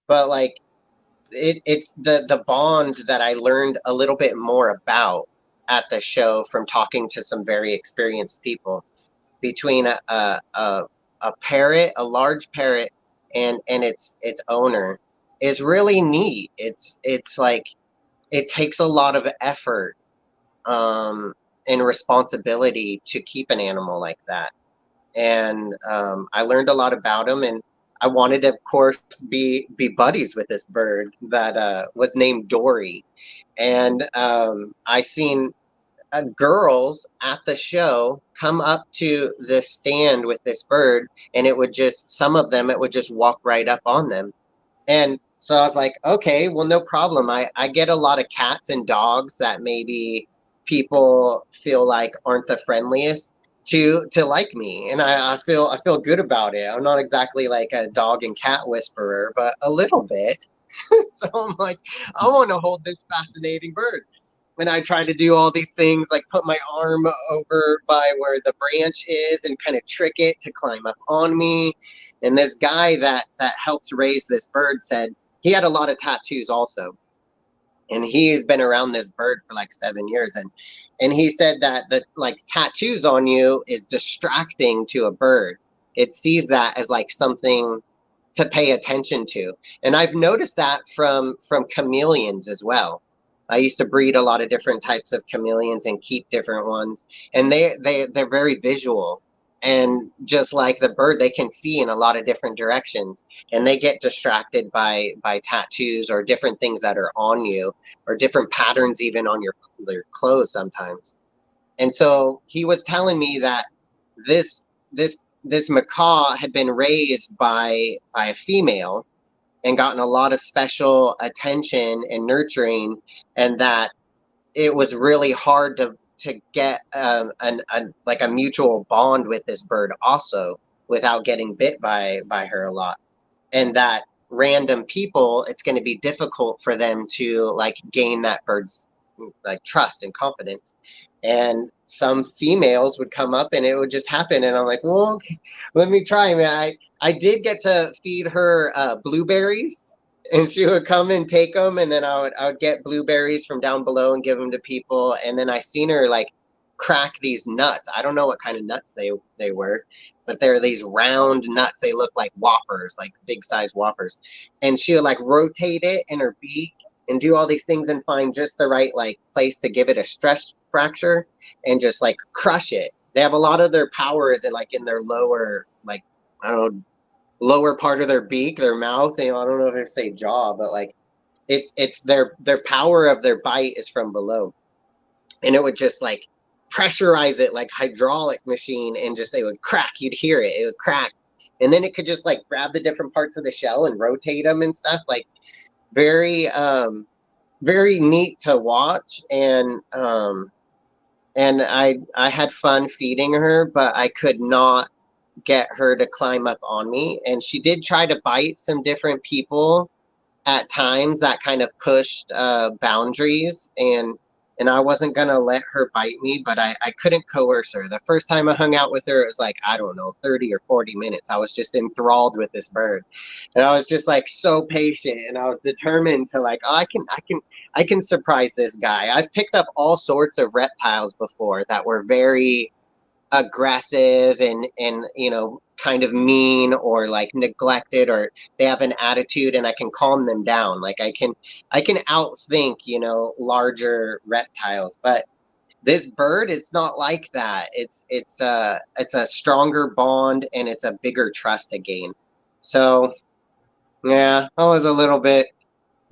But like it's the bond that I learned a little bit more about at the show from talking to some very experienced people between a parrot, a large parrot, and its owner is really neat. It's like it takes a lot of effort um, and responsibility to keep an animal like that. And I learned a lot about him, and I wanted to, of course, be buddies with this bird that was named Dory. And I seen girls at the show come up to the stand with this bird, and it would just some of them it would just walk right up on them. And so I was like, okay, well, no problem. I get a lot of cats and dogs that maybe people feel like aren't the friendliest to like me. And I feel good about it. I'm not exactly like a dog and cat whisperer, but a little bit. So I'm like, I want to hold this fascinating bird. And I try to do all these things like put my arm over by where the branch is and kind of trick it to climb up on me. And this guy that helps raise this bird said he had a lot of tattoos also, and he's been around this bird for like 7 years, and he said that the like tattoos on you is distracting to a bird. It sees that as like something to pay attention to. And I've noticed that from chameleons as well. I used to breed a lot of different types of chameleons and keep different ones, and they're very visual. And just like the bird, they can see in a lot of different directions, and they get distracted by tattoos or different things that are on you, or different patterns even on your clothes sometimes. And so he was telling me that this this macaw had been raised by a female and gotten a lot of special attention and nurturing, and that it was really hard to get like a mutual bond with this bird also without getting bit by her a lot, and that random people, it's going to be difficult for them to like gain that bird's like trust and confidence. And some females would come up and it would just happen, and I'm like, well, okay, let me try, man. I did get to feed her blueberries, and she would come and take them, and then I would get blueberries from down below and give them to people. And then I seen her like crack these nuts. I don't know what kind of nuts they were, but they're these round nuts. They look like whoppers, like big size whoppers. And she would like rotate it in her beak and do all these things and find just the right like place to give it a stress fracture and just like crush it. They have a lot of their power is in like in their lower, like, I don't know, lower part of their beak, their mouth. You know, I don't know if I say jaw, but like it's their power of their bite is from below. And it would just like pressurize it like hydraulic machine, and just it would crack. You'd hear it. It would crack. And then it could just like grab the different parts of the shell and rotate them and stuff. Like very very neat to watch. And I had fun feeding her, but I could not get her to climb up on me. And she did try to bite some different people at times that kind of pushed boundaries, and I wasn't gonna let her bite me, but I couldn't coerce her. The first time I hung out with her, it was like, I don't know, 30 or 40 minutes. I was just enthralled with this bird. And I was just like so patient, and I was determined to like, oh, I can surprise this guy. I've picked up all sorts of reptiles before that were very aggressive and you know, kind of mean or like neglected, or they have an attitude, and I can calm them down. Like I can outthink, you know, larger reptiles. But this bird, it's not like that. It's a stronger bond, and it's a bigger trust to gain. So yeah, I was a little bit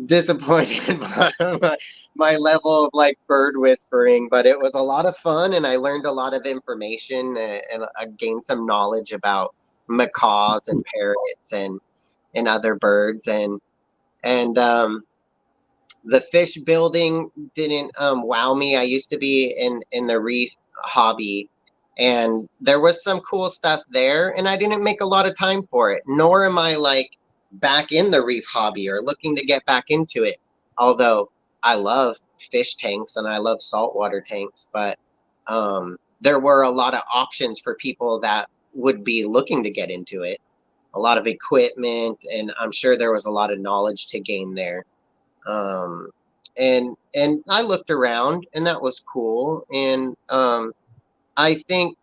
disappointed by my level of like bird whispering, but it was a lot of fun, and I learned a lot of information, and I gained some knowledge about macaws and parrots and other birds. And the fish building didn't wow me. I used to be in the reef hobby, and there was some cool stuff there, and I didn't make a lot of time for it, nor am I like back in the reef hobby or looking to get back into it. Although I love fish tanks and I love saltwater tanks, but there were a lot of options for people that would be looking to get into it. A lot of equipment, and I'm sure there was a lot of knowledge to gain there. And I looked around, and that was cool. And I think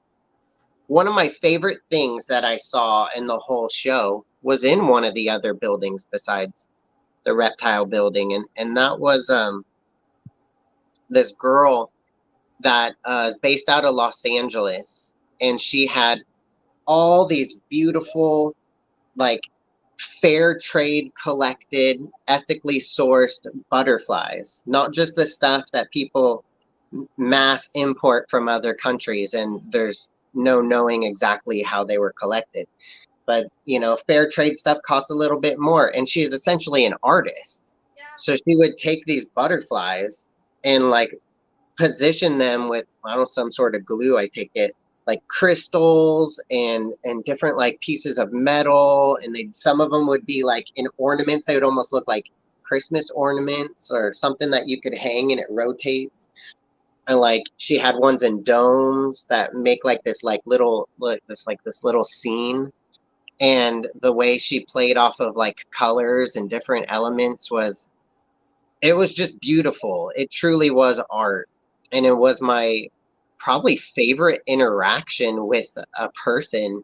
one of my favorite things that I saw in the whole show was in one of the other buildings besides the reptile building, and that was this girl that is based out of Los Angeles, and she had all these beautiful, like, fair trade collected, ethically sourced butterflies, not just the stuff that people mass import from other countries, and there's no knowing exactly how they were collected. But fair trade stuff costs a little bit more, and she is essentially an artist. So she would take these butterflies and, like, position them with, I don't know, some sort of glue, I take it, like crystals and different, like, pieces of metal, and some of them would be like in ornaments. They would almost look like Christmas ornaments or something that you could hang and it rotates. And, like, she had ones in domes that make like this, like, little, like this little scene. And the way she played off of, like, colors and different elements it was just beautiful. It truly was art. And it was my probably favorite interaction with a person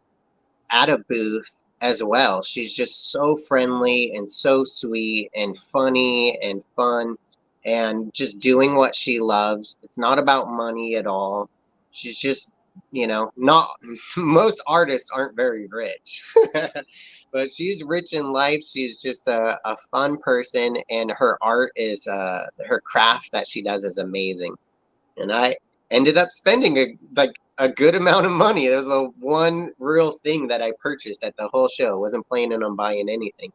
at a booth as well. She's just so friendly and so sweet and funny and fun and just doing what she loves. It's not about money at all. She's just, not most artists aren't very rich. But she's rich in life. She's just a fun person, and her art is her craft that she does is amazing. And I ended up spending a good amount of money. There was one real thing that I purchased at the whole show. Wasn't planning on buying anything,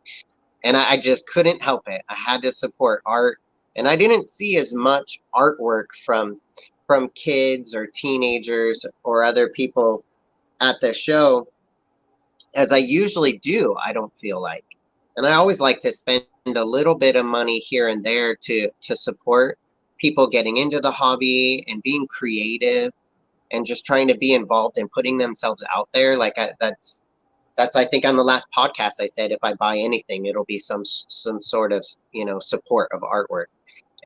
and I just couldn't help it. I had to support art, and I didn't see as much artwork from kids or teenagers or other people at the show as I usually do, I don't feel like. And I always like to spend a little bit of money here and there to support people getting into the hobby and being creative and just trying to be involved and putting themselves out there. Like, that's I think on the last podcast I said, if I buy anything, it'll be some sort of, support of artwork.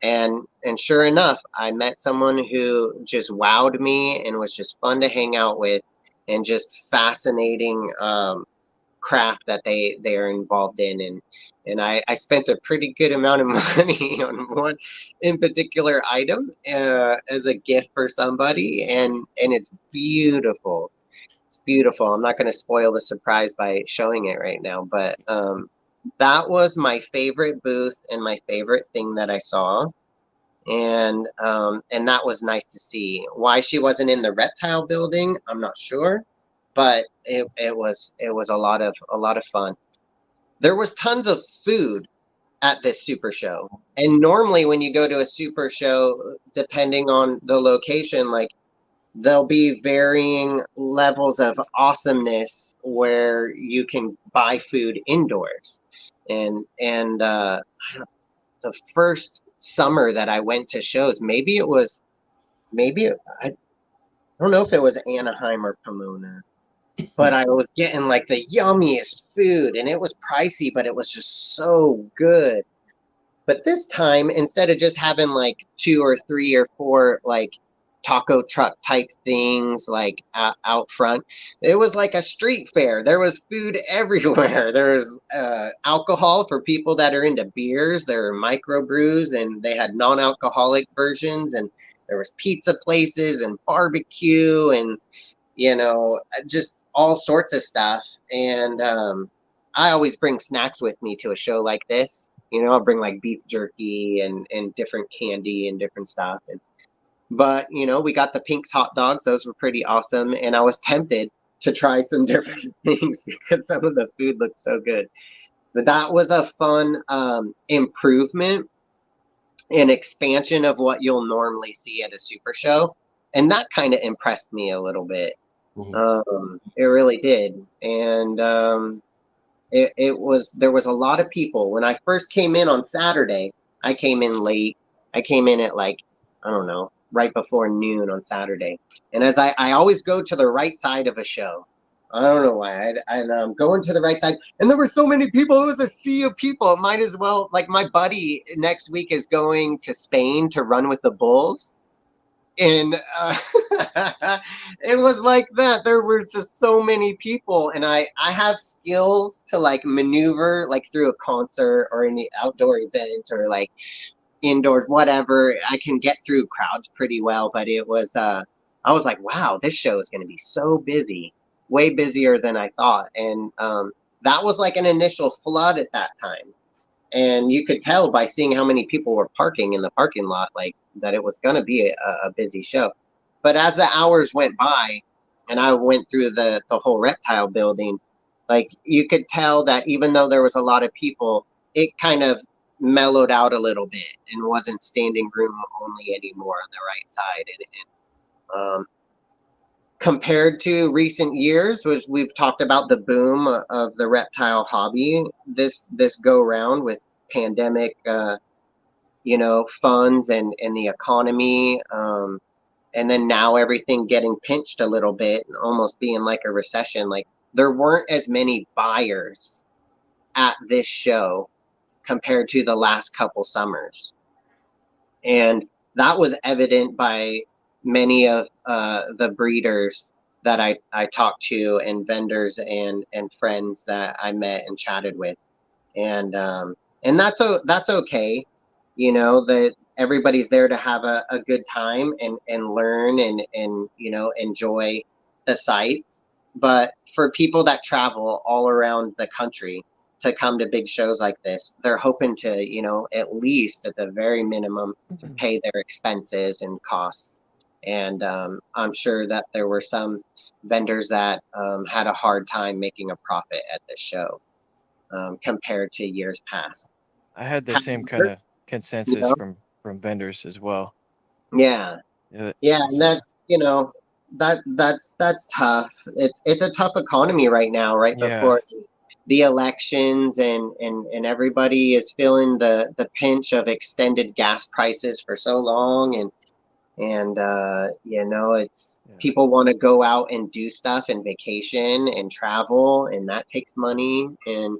And sure enough, I met someone who just wowed me and was just fun to hang out with, and just fascinating craft that they are involved in. And I spent a pretty good amount of money on one in particular item as a gift for somebody, and it's beautiful. It's beautiful. I'm not going to spoil the surprise by showing it right now, but that was my favorite booth and my favorite thing that I saw. And that was nice to see. Why she wasn't in the reptile building, I'm not sure, but it was a lot of fun. There was tons of food at this super show, and normally when you go to a super show, depending on the location, like, there'll be varying levels of awesomeness where you can buy food indoors. And the first summer that I went to shows, I don't know if it was Anaheim or Pomona, but I was getting, like, the yummiest food, and it was pricey, but it was just so good. But this time, instead of just having like 2 or 3 or 4, like, taco truck type things, like, out front, it was like a street fair. There was food everywhere. There was alcohol for people that are into beers. There were microbrews, and they had non-alcoholic versions, and there was pizza places and barbecue, and just all sorts of stuff. And I always bring snacks with me to a show like this. I'll bring, like, beef jerky and different candy and different stuff. But we got the Pink's hot dogs. Those were pretty awesome. And I was tempted to try some different things because some of the food looked so good. But that was a fun improvement and expansion of what you'll normally see at a super show. And that kind of impressed me a little bit. Mm-hmm. It really did. And there was a lot of people. When I first came in on Saturday, I came in late. I came in at, like, I don't know, right before noon on Saturday. And as I always go to the right side of a show. I don't know why. And going to the right side, and there were so many people. It was a sea of people. It might as well. Like my buddy next week is going to Spain to run with the bulls, and it was like that. There were just so many people, and I have skills to like maneuver like through a concert or any outdoor event or like indoors, whatever. I can get through crowds pretty well, but it was I was like, wow, this show is going to be so busy, way busier than I thought. And that was like an initial flood at that time. And you could tell by seeing how many people were parking in the parking lot, like that it was going to be a busy show. But as the hours went by and I went through the whole reptile building, like you could tell that even though there was a lot of people, it kind of mellowed out a little bit and wasn't standing room only anymore on the right side. And compared to recent years, which we've talked about the boom of the reptile hobby, this go round with pandemic, funds and the economy, and then now everything getting pinched a little bit and almost being like a recession. Like there weren't as many buyers at this show compared to the last couple summers. And that was evident by many of the breeders that I talked to and vendors and friends that I met and chatted with. And that's okay, that everybody's there to have a good time and learn and enjoy the sites. But for people that travel all around the country to come to big shows like this, they're hoping to, at least at the very minimum, pay their expenses and costs. And I'm sure that there were some vendors that had a hard time making a profit at this show compared to years past. I had the same kind of You consensus know? from vendors as well. Yeah. Yeah, Yeah, and so that's that's tough. It's a tough economy right now, right yeah, before the elections, and everybody is feeling the pinch of extended gas prices for so long, and it's yeah, people want to go out and do stuff and vacation and travel, and that takes money, and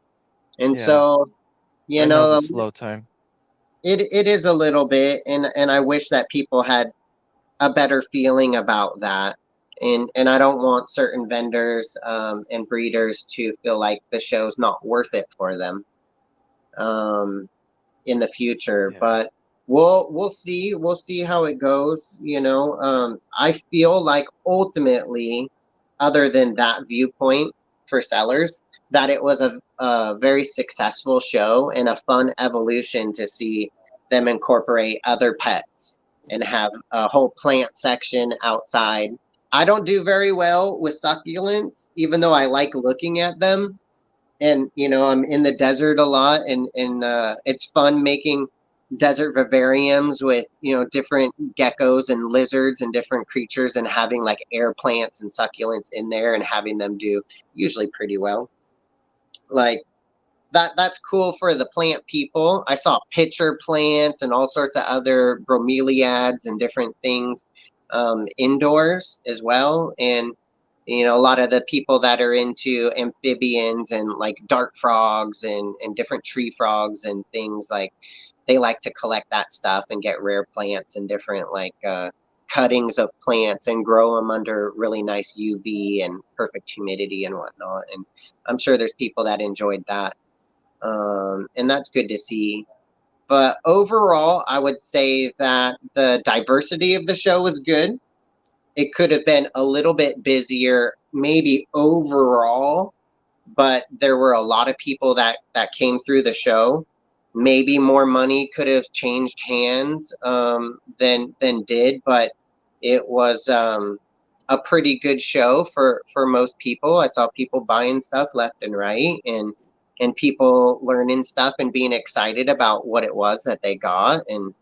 yeah. so you Right now's a know slow time. it is a little bit, and I wish that people had a better feeling about that. And I don't want certain vendors and breeders to feel like the show's not worth it for them um, in the future. Yeah, But we'll see how it goes. I feel like ultimately, other than that viewpoint for sellers, that it was a very successful show and a fun evolution to see them incorporate other pets and have a whole plant section outside. I don't do very well with succulents, even though I like looking at them. And I'm in the desert a lot, and it's fun making desert vivariums with different geckos and lizards and different creatures, and having like air plants and succulents in there and having them do usually pretty well. Like that's cool for the plant people. I saw pitcher plants and all sorts of other bromeliads and different things indoors as well. And a lot of the people that are into amphibians and like dart frogs and different tree frogs and things, like they like to collect that stuff and get rare plants and different like cuttings of plants and grow them under really nice UV and perfect humidity and whatnot. And I'm sure there's people that enjoyed that, and that's good to see. But overall, I would say that the diversity of the show was good. It could have been a little bit busier, maybe overall, but there were a lot of people that came through the show. Maybe more money could have changed hands than did, but it was a pretty good show for most people. I saw people buying stuff left and right, and people learning stuff and being excited about what it was that they got, and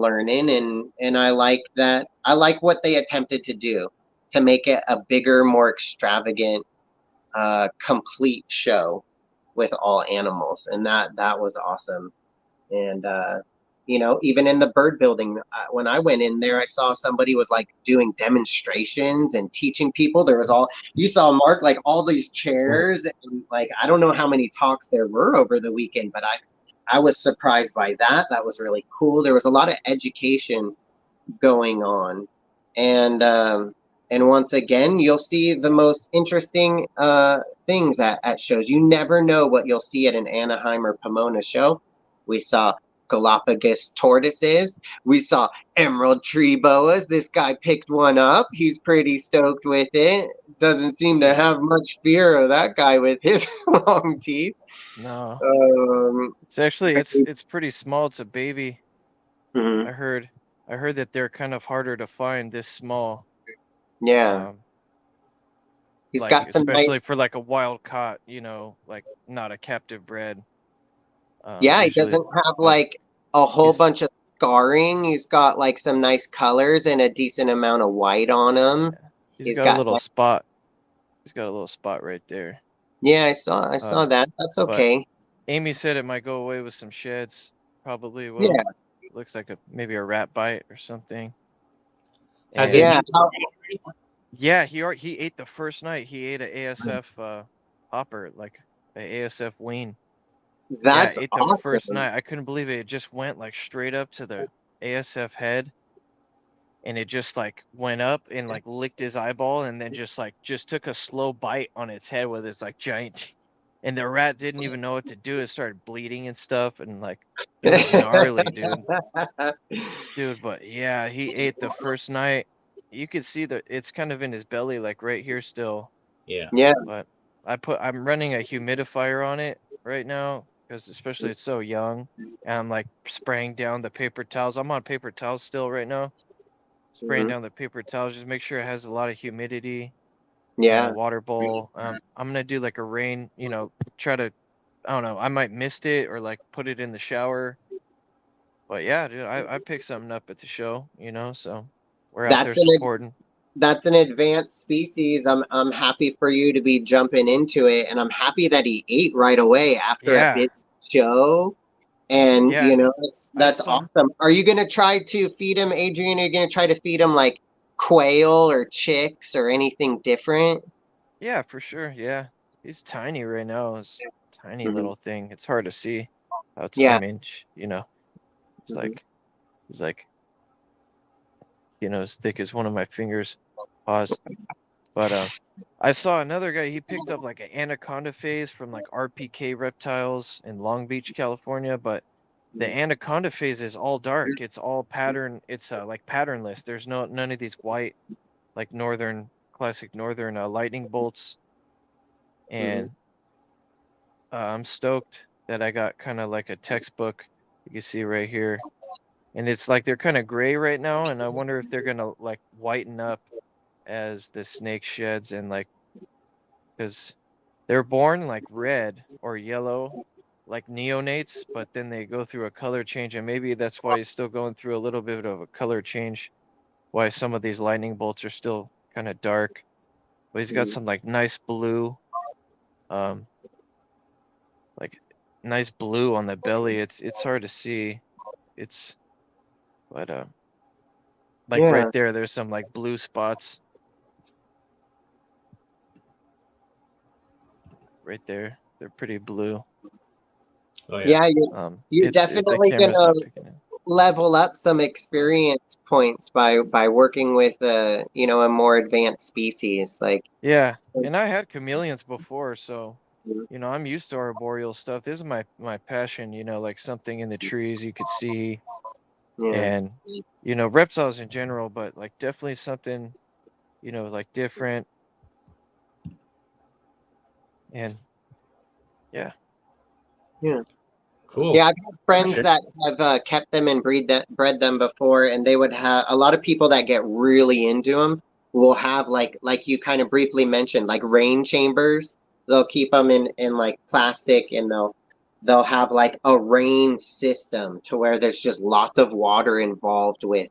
learning, and I like that. I like what they attempted to do to make it a bigger, more extravagant, complete show with all animals, and that was awesome. And You know, even in the bird building, when I went in there, I saw somebody was like doing demonstrations and teaching people. There was all, you saw, Mark, like all these chairs, and like I don't know how many talks there were over the weekend, but I was surprised by that. That was really cool. There was a lot of education going on, and once again, you'll see the most interesting things at shows. You never know what you'll see at an Anaheim or Pomona show. We saw Galapagos tortoises. We saw emerald tree boas. This guy picked one up. He's pretty stoked with it. Doesn't seem to have much fear of that guy with his long teeth. No, Um, it's actually it's pretty small. It's a baby. mhm. I heard that they're kind of harder to find this small. Yeah, he's Like got some nice. especially for like a wild caught, like not a captive bred. Yeah, he Usually, doesn't have but like a whole he's bunch of scarring. He's got like some nice colors and a decent amount of white on him. yeah, he's He's got a got little like, spot. He's got a little spot right there. yeah, I saw Um, that. That's but okay. Amy said it might go away with some sheds. Probably Yeah, will. Looks like maybe a rat bite or something. Has it And yeah. eaten? yeah, he ate the first night. He ate a ASF hopper, like a ASF wean. Yeah, That's ate the first awesome. night. I couldn't believe it. It just went like straight up to the ASF head, and it just like went up and like licked his eyeball, and then just took a slow bite on its head with its like giant. And the rat didn't even know what to do. It started bleeding and stuff, and like it was gnarly, dude. Dude, but yeah, he ate the first night. You could see that it's kind of in his belly, like right here still. Yeah. Yeah, But I'm running a humidifier on it right now because especially it's so young, and I'm like spraying down the paper towels. I'm on paper towels still right now, spraying mhm, down the paper towels, just make sure it has a lot of humidity in my yeah. water bowl. I'm gonna do like a rain, try to, I don't know, I might mist it or like put it in the shower. But yeah, dude, I picked something up at the show, so we're out there That's an supporting. that's an advanced species. I'm happy for you to be jumping into it, and I'm happy that he ate right away after a Yeah, busy show. And yeah, I that's saw. awesome. Are you gonna try to feed him, Adrian? Are you gonna try to feed him like quail or chicks or anything different? Yeah, for sure. Yeah. He's tiny right now. It's a tiny Hmm. little thing. It's hard to see how Yeah. tiny, it's Hmm. like he's like, as thick as one of my fingers. Pause. But I saw another guy, he picked up like an anaconda phase from like RPK Reptiles in Long Beach, California, but the anaconda phase is all dark. It's all pattern, it's like patternless. There's none of these white like classic northern lightning bolts. Hmm. And I'm stoked that I got kind of like a textbook you can see right here. And it's like they're kind of gray right now, and I wonder if they're gonna like whiten up as the snake sheds and like because they're born like red or yellow like neonates, but then they go through a color change, and maybe that's why he's still going through a little bit of a color change, why some of these lightning bolts are still kind of dark. But he's got some like nice blue, um, like nice blue on the belly. It's hard to see. It's but like right Yeah. there, there's some like blue spots right there. They're pretty blue. Oh yeah. Yeah, you're The definitely camera's gonna not picking it. level up some experience points by working with a more advanced species. Like, Yeah, and I had chameleons before, so I'm used to arboreal stuff. This is my passion, like something in the trees you could see, yeah. and reptiles in general, but like definitely something, like different. And yeah, Yeah. Cool. Yeah, I've had friends Sure. that have kept them and bred them before, and they would have a lot of people that get really into them will have like you kind of briefly mentioned, like rain chambers. They'll keep them in like plastic, and they'll have like a rain system to where there's just lots of water involved with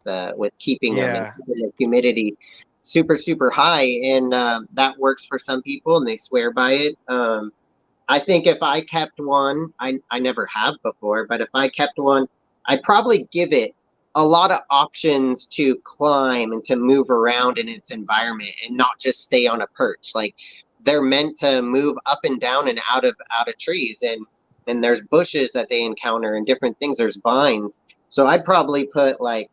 keeping them and yeah, keeping the humidity super high, and that works for some people, and they swear by it. I think if I kept one, I never have before, but if I kept one, I'd probably give it a lot of options to climb and to move around in its environment and not just stay on a perch. Like they're meant to move up and down and out of trees, and there's bushes that they encounter and different things. There's vines. So I'd probably put like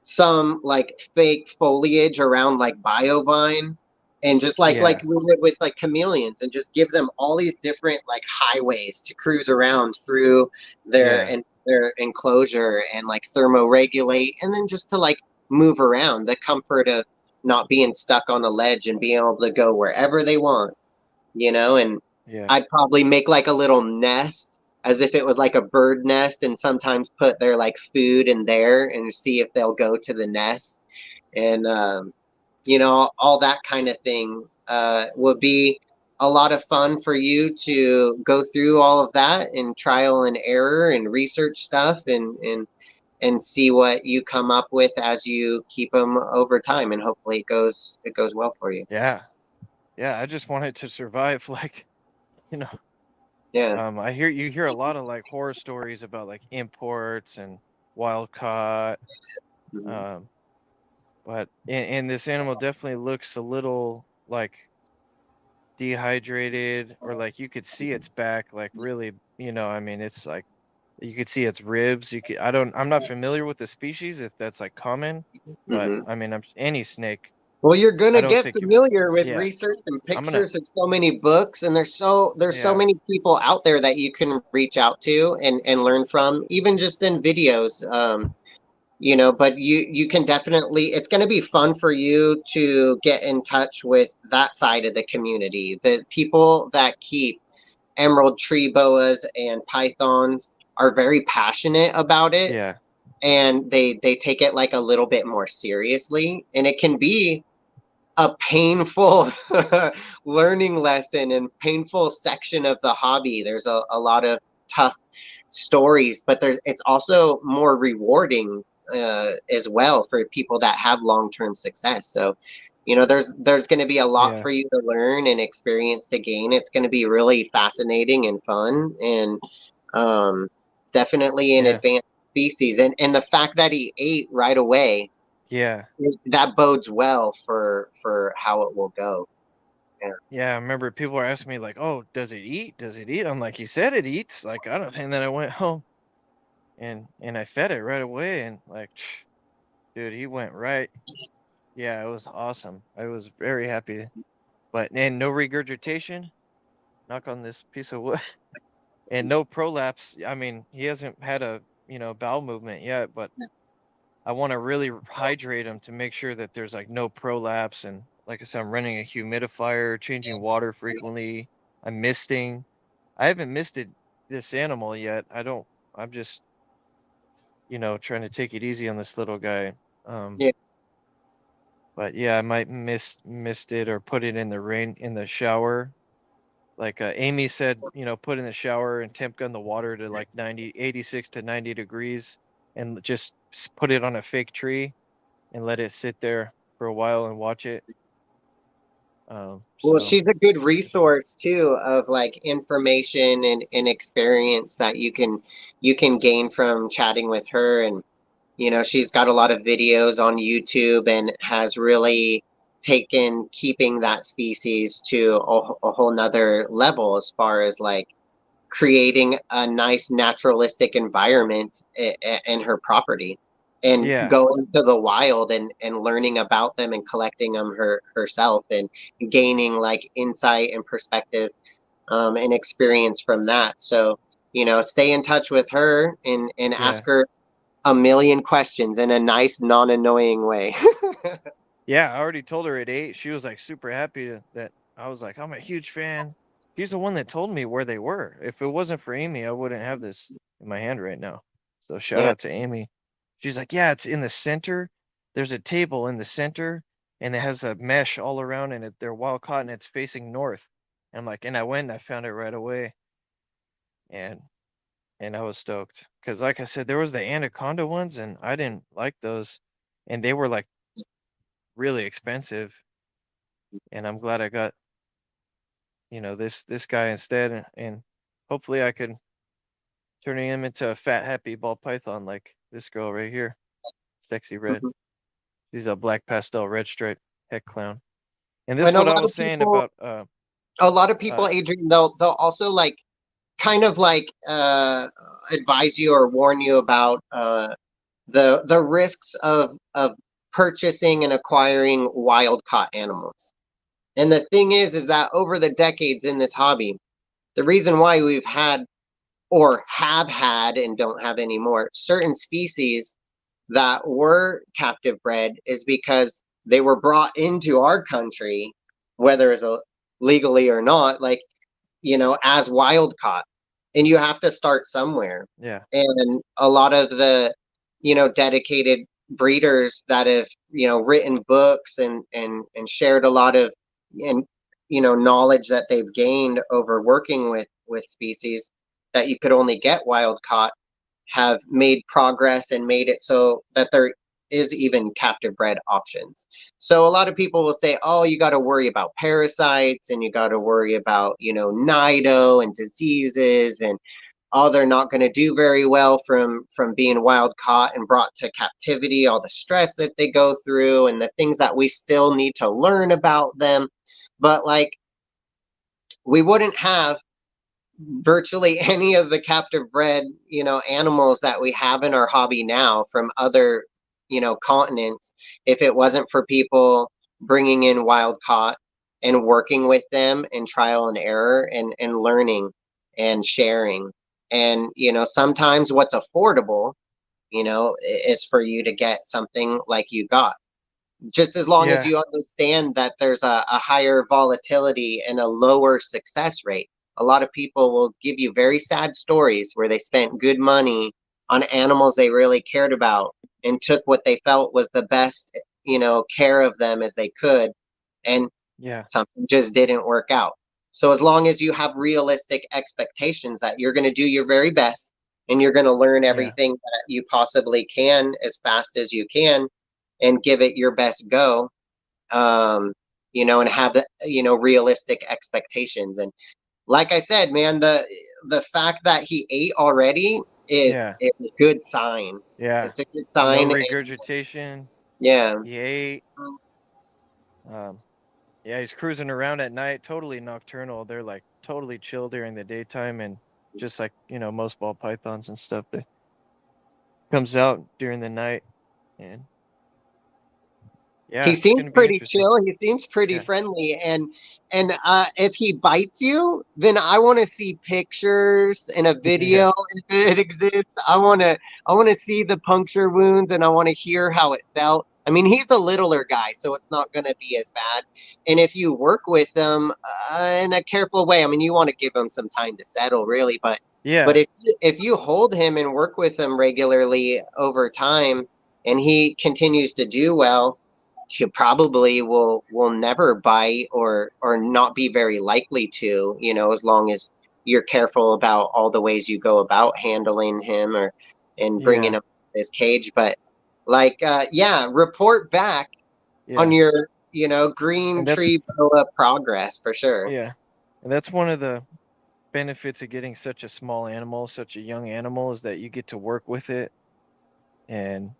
some like fake foliage around like biovine, and just like Yeah. we did with like chameleons, and just give them all these different like highways to cruise around through Yeah. their enclosure, and like thermoregulate, and then just to like move around, the comfort of not being stuck on a ledge and being able to go wherever they want, and Yeah. I'd probably make like a little nest as if it was like a bird nest, and sometimes put their like food in there and see if they'll go to the nest. And all that kind of thing would be a lot of fun for you to go through all of that and trial and error and research stuff, and see what you come up with as you keep them over time, and hopefully it goes well for you. Yeah. Yeah. I just wanted to survive. Like, you know, Yeah. you hear a lot of like horror stories about like imports and wild caught. Mhm. Um, but and this animal definitely looks a little like dehydrated, or like you could see its back, like really, I mean, it's like you could see its ribs. I'm not familiar with the species, if that's like common, but Mhm. I mean, any snake, Well, you're I gonna don't get think you, familiar with yeah, research and I'm gonna, pictures. There's so many books, and there's so yeah, many people out there that you can reach out to and learn from, even just in videos. But you can definitely. It's going to be fun for you to get in touch with that side of the community. The people that keep emerald tree boas and pythons are very passionate about it, yeah, and they take it like a little bit more seriously, and it can be a painful learning lesson and painful section of the hobby. There's a lot of tough stories, but it's also more rewarding as well for people that have long-term success. So, there's going to be a lot yeah, for you to learn and experience to gain. It's going to be really fascinating and fun, and um, definitely an yeah, advanced species. And the fact that he ate right away, yeah, that bodes well for how it will go. Yeah. yeah. I remember people were asking me like, "Oh, does it eat? Does it eat?" I'm like, "You said it eats." Like, I don't. And then I went home and I fed it right away, and like, dude, he went right. Yeah, it was awesome. I was very happy. But and no regurgitation. Knock on this piece of wood. And no prolapse. I mean, he hasn't had a, bowel movement yet, but I want to really hydrate him to make sure that there's like no prolapse. And like I said, I'm running a humidifier, changing water frequently. I'm misting. I haven't misted this animal yet. I'm just, trying to take it easy on this little guy. Um, Yeah. but yeah, I might mist it or put it in the rain in the shower. Like Amy said, put in the shower and temp gun the water to like 86 to 90 degrees, and just put it on a fake tree and let it sit there for a while and watch it. Well, So she's a good resource too of like information and experience that you can gain from chatting with her. And she's got a lot of videos on YouTube and has really taken keeping that species to a whole nother level as far as like creating a nice naturalistic environment in her property, and yeah, going to the wild and learning about them and collecting them herself, and gaining like insight and perspective, and experience from that. So, stay in touch with her and yeah, ask her a million questions in a nice, non-annoying way. yeah. I already told her at 8. She was like super happy that I was like, I'm a huge fan. She's the one that told me where they were. If it wasn't for Amy, I wouldn't have this in my hand right now. So shout Yeah. out to Amy. She's like, yeah, it's in the center. There's a table in the center, and it has a mesh all around, and they're wild caught, and it's facing north. And I'm like, and I went and I found it right away, and I was stoked because, like I said, there was the anaconda ones, and I didn't like those, and they were like really expensive. And I'm glad I got, this guy instead, and hopefully I could turning him into a fat, happy ball python like this girl right here, sexy red. Mhm. She's a black pastel red stripe heck clown. And this is And a what I lot was of saying people, about Adrian, they'll also like kind of like advise you or warn you about the risks of purchasing and acquiring wild caught animals. And the thing is that over the decades in this hobby, the reason why we've had or have had and don't have anymore certain species that were captive bred is because they were brought into our country, whether it's legally or not, like, as wild caught. And you have to start somewhere. yeah, And a lot of the, dedicated breeders that have, written books and shared a lot of, and, knowledge that they've gained over working with species that you could only get wild caught have made progress and made it so that there is even captive bred options. So a lot of people will say, "Oh, you got to worry about parasites and you got to worry about, nido and diseases and oh, they're not going to do very well from being wild caught and brought to captivity, all the stress that they go through and the things that we still need to learn about them." But like we wouldn't have virtually any of the captive bred, animals that we have in our hobby now from other, continents if it wasn't for people bringing in wild caught and working with them and trial and error and learning and sharing. And, sometimes what's affordable, is for you to get something like you got just as long as yeah, you understand that there's a higher volatility and a lower success rate. A lot of people will give you very sad stories where they spent good money on animals they really cared about and took what they felt was the best, care of them as they could, and yeah, something just didn't work out. So as long as you have realistic expectations that you're going to do your very best and you're going to learn yeah, everything that you possibly can as fast as you can and give it your best go, um, and have the, realistic expectations. And like I said, man, the fact that he ate already is yeah, a good sign. yeah. It's a good No sign. And regurgitation. yeah, He ate. Um, yeah, he's cruising around at night, totally nocturnal. They're like totally chill during the daytime, and just like most ball pythons and stuff, that comes out during the night. And he yeah, it's seems gonna be pretty interesting. chill. He seems pretty Yeah, friendly, and if he bites you, then I want to see pictures and a yeah, video if it exists. I want to see the puncture wounds, and I want to hear how it felt. I mean, he's a littler guy, so it's not going to be as bad. And if you work with him in a careful way, I mean, you want to give him some time to settle, really. But yeah, if you hold him and work with him regularly over time, and he continues to do well, he probably will never bite or not be very likely to, as long as you're careful about all the ways you go about handling him or and bringing yeah, him to his cage. But like yeah, report back on yeah. your, green And that's tree boa progress for sure. yeah, and that's one of the benefits of getting such a small animal, such a young animal, is that you get to work with it and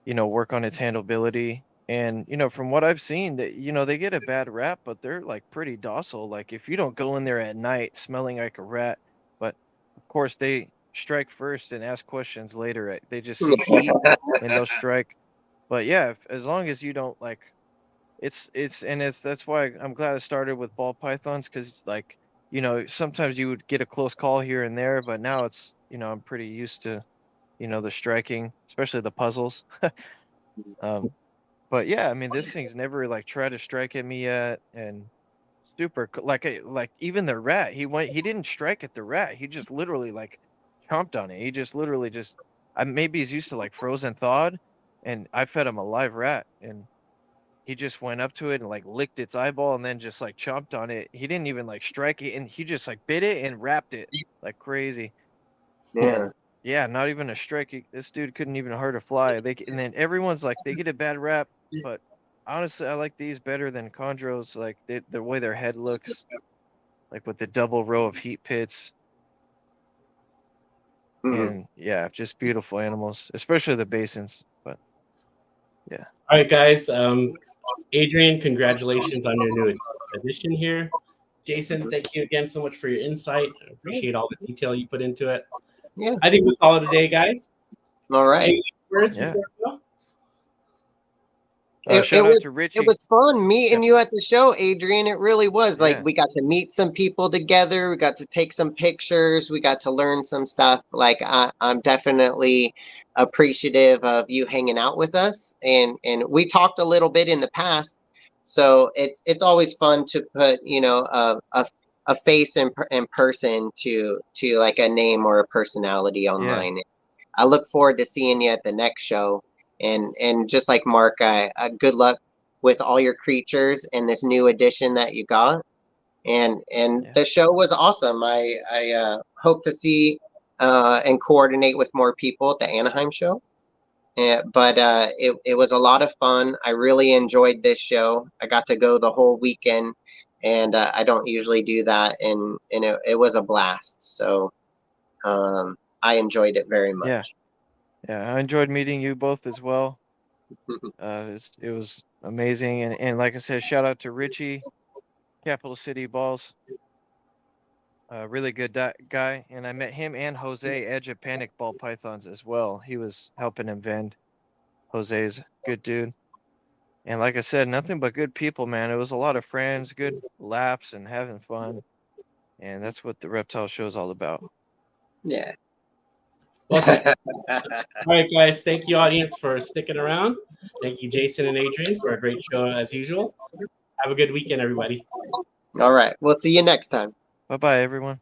work on its handleability. And from what I've seen, that they get a bad rap, but they're like pretty docile. Like if you don't go in there at night smelling like a rat, but of course they strike first and ask questions later. They just see heat and they'll strike. But yeah, as long as you don't like, it's that's why I'm glad I started with ball pythons, because like sometimes you would get a close call here and there, but now it's I'm pretty used to the striking, especially the puzzles. um, but yeah, I mean, this thing's never like tried to strike at me yet, and like even the rat, he didn't strike at the rat. He just literally like chomped on it. He just literally just maybe he's used to like frozen thawed, and I fed him a live rat, and he just went up to it and like licked its eyeball and then just like chomped on it. He didn't even like strike it, and he just like bit it and wrapped it like crazy. Yeah. And yeah, not even a strike. This dude couldn't even hurt a fly. And then everyone's like, they get a bad rap, but honestly, I like these better than chondros. Like the way their head looks, like with the double row of heat pits. And yeah, just beautiful animals, especially the basins. But yeah. All right, guys. Adrian, congratulations on your new addition here. Jason, thank you again so much for your insight. I appreciate all the detail you put into it. Yeah. I think we'll call it a day, guys. All right. Any words Yeah. before we go? Shout out to Richie. It was fun meeting you at the show, Adrian. It really was. Like, Yeah. we got to meet some people together. We got to take some pictures. We got to learn some stuff. Like, I'm definitely appreciative of you hanging out with us. And we talked a little bit in the past, so it's always fun to put, you know, a face in person to like a name or a personality online. I look forward to seeing you at the next show. And just like Mark, good luck with all your creatures and this new edition that you got. And the show was awesome. I hope to see and coordinate with more people at the Anaheim show. But it was a lot of fun. I really enjoyed this show. I got to go the whole weekend, and I don't usually do that, and it was a blast. So I enjoyed it very much. Yeah, I enjoyed meeting you both as well. It was amazing, and like I said, shout out to Richie, Capital City Balls. Really good guy, and I met him and Jose Edge of Panic Ball Pythons as well. He was helping him vend. Jose's a good dude, and like I said, nothing but good people, man. It was a lot of friends, good laughs, and having fun, and that's what the Reptile Show is all about. Yeah. Awesome. All right, guys. Thank you, audience, for sticking around. Thank you, Jason and Adrian, for a great show as usual. Have a good weekend, everybody. All right. We'll see you next time. Bye-bye, everyone.